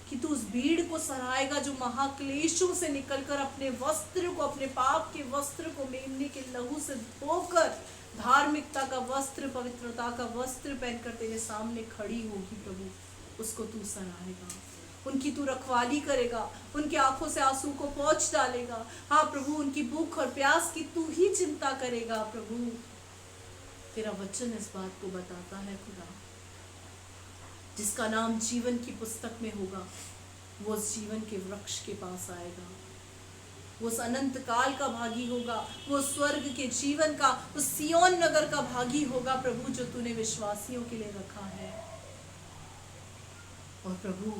कि तू उस भीड़ को सराहेगा जो महाक्लेशों से निकलकर अपने वस्त्र को, अपने पाप के वस्त्र को मेमने के लहू से धोकर धार्मिकता का वस्त्र, पवित्रता का वस्त्र पहनकर तेरे सामने खड़ी होगी प्रभु, उसको तू सराहेगा, उनकी तू रखवाली करेगा, उनकी आंखों से आंसू को पोंछ डालेगा। हाँ प्रभु, उनकी भूख और प्यास की तू ही चिंता करेगा प्रभु। तेरा वचन इस बात को बताता है खुदा, जिसका नाम जीवन की पुस्तक में होगा वो उस जीवन के वृक्ष के पास आएगा, वो उस अनंत काल का भागी होगा, वो स्वर्ग के जीवन का, उस सियोन नगर का भागी होगा प्रभु, जो तूने विश्वासियों के लिए रखा है। और प्रभु,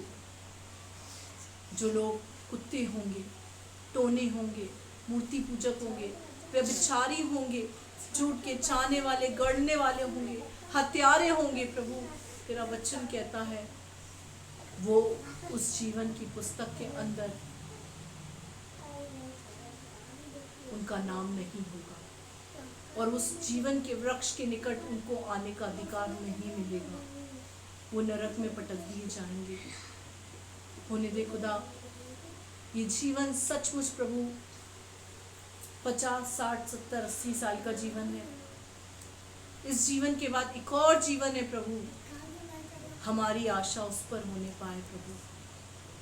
जो लोग कुत्ते होंगे, टोने होंगे, मूर्ति पूजक होंगे, व्यभिचारी होंगे, झूठ के चाहने वाले, गढ़ने वाले होंगे, हत्यारे होंगे प्रभु, तेरा वचन कहता है वो उस जीवन की पुस्तक के अंदर उनका नाम नहीं होगा और उस जीवन के वृक्ष के निकट उनको आने का अधिकार नहीं मिलेगा। वो नरक में पटक दिए जाएंगे। होने दे खुदा, ये जीवन सचमुच प्रभु 50, 60, 70, 80 साल का जीवन है। इस जीवन के बाद एक और जीवन है प्रभु, हमारी आशा उस पर होने पाए प्रभु,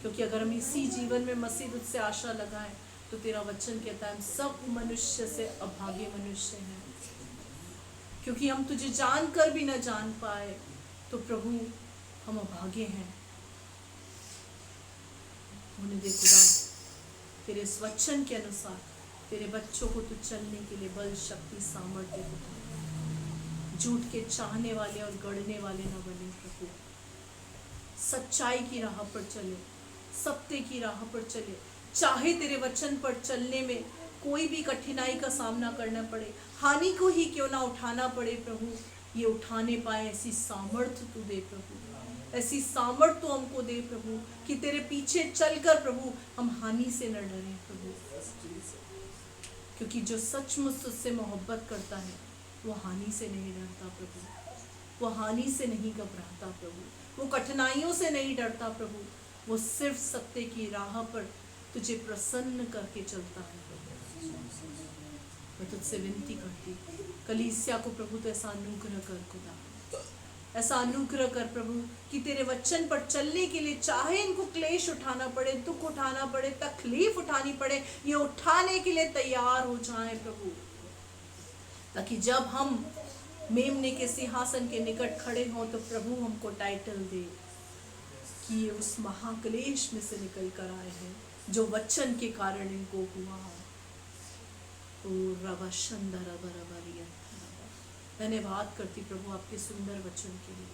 क्योंकि अगर हम इसी जीवन में मसीह तुझसे आशा लगाएं तो तेरा वचन कहता है हम सब मनुष्य से अभागे मनुष्य हैं, क्योंकि हम तुझे जानकर भी न जान पाए। तो प्रभु, हम अभागे हैं। होने दे खुदा, तेरे इस वचन के अनुसार तेरे बच्चों को तू चलने के लिए बल, शक्ति, सामर्थ्य दे। झूठ के चाहने वाले और गढ़ने वाले न बने प्रभु। सच्चाई की राह पर चले, सत्य की राह पर चले। चाहे तेरे वचन पर चलने में कोई भी कठिनाई का सामना करना पड़े, हानि को ही क्यों ना उठाना पड़े प्रभु, ये उठाने पाए ऐसी सामर्थ्य तू दे प्रभु। ऐसी सामर्थ्य तो हमको दे प्रभु कि तेरे पीछे चलकर प्रभु हम हानि से न डरें प्रभु। क्योंकि जो सचमुच तुझसे मोहब्बत करता है वो हानि से नहीं डरता प्रभु, वो हानि से नहीं घबराता प्रभु, वो कठिनाइयों से नहीं डरता प्रभु, वो सिर्फ सत्य की राह पर तुझे प्रसन्न करके चलता है प्रभु। मैं तुझसे विनती करती, कलीसिया को प्रभु तो ऐसा अनुग्रह कर खुदा, ऐसा अनुग्रह कर प्रभु कि तेरे वचन पर चलने के लिए चाहे इनको क्लेश उठाना पड़े, दुख उठाना पड़े, तकलीफ उठानी पड़े, ये उठाने के लिए तैयार हो जाएं प्रभु। ताकि जब हम मेमने के सिंहासन के निकट खड़े हों तो प्रभु हमको टाइटल दे कि ये उस महाक्लेश में से निकल कर आए हैं जो वचन के कारण इनको हुआ। धन्यवाद करती प्रभु आपके सुंदर वचन के लिए।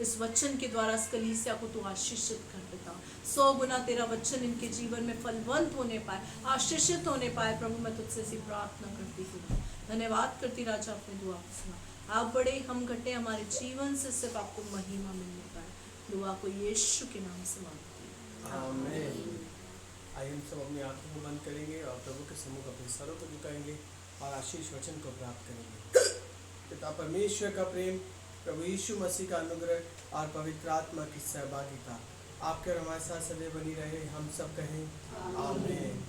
इस वचन के द्वारा इस कलीसिया को तू आशीषित कर देता, 100 गुना तेरा वचन इनके जीवन में फलवंत होने पाए, आशीषित होने पाए प्रभु। मैं तुझसे ऐसी प्रार्थना करती हूँ, धन्यवाद करती राजा अपने दुआ को सुना। आप बड़े, हम घटे, हमारे जीवन से सिर्फ आपको महिमा मिलने पाए। दुआ को यीशु के नाम से मांगती हूँ, आमीन। आइए हम सब अपनी आंखों को बंद करेंगे और प्रभु के सम्मुख अपने सरों को झुकाएंगे और आशीष वचन को प्राप्त करेंगे। पिता परमेश्वर का प्रेम, प्रभु यीशु मसीह का अनुग्रह और पवित्र आत्मा की सहभागिता आपके और हमारे साथ सदैव बनी रहे। हम सब कहें आमीन।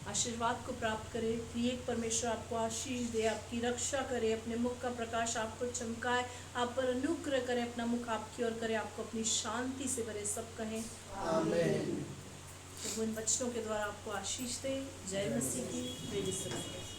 आशीर्वाद को प्राप्त करें, त्रिएक परमेश्वर आपको आशीष दे, आपकी रक्षा करे, अपने मुख का प्रकाश आपको चमकाए, आप पर अनुग्रह करे, अपना मुख आपकी ओर करे, आपको अपनी शांति से भरे। सब कहें आमीन। प्रभु इन वचनों के द्वारा आपको आशीष दे। जय मसीह की।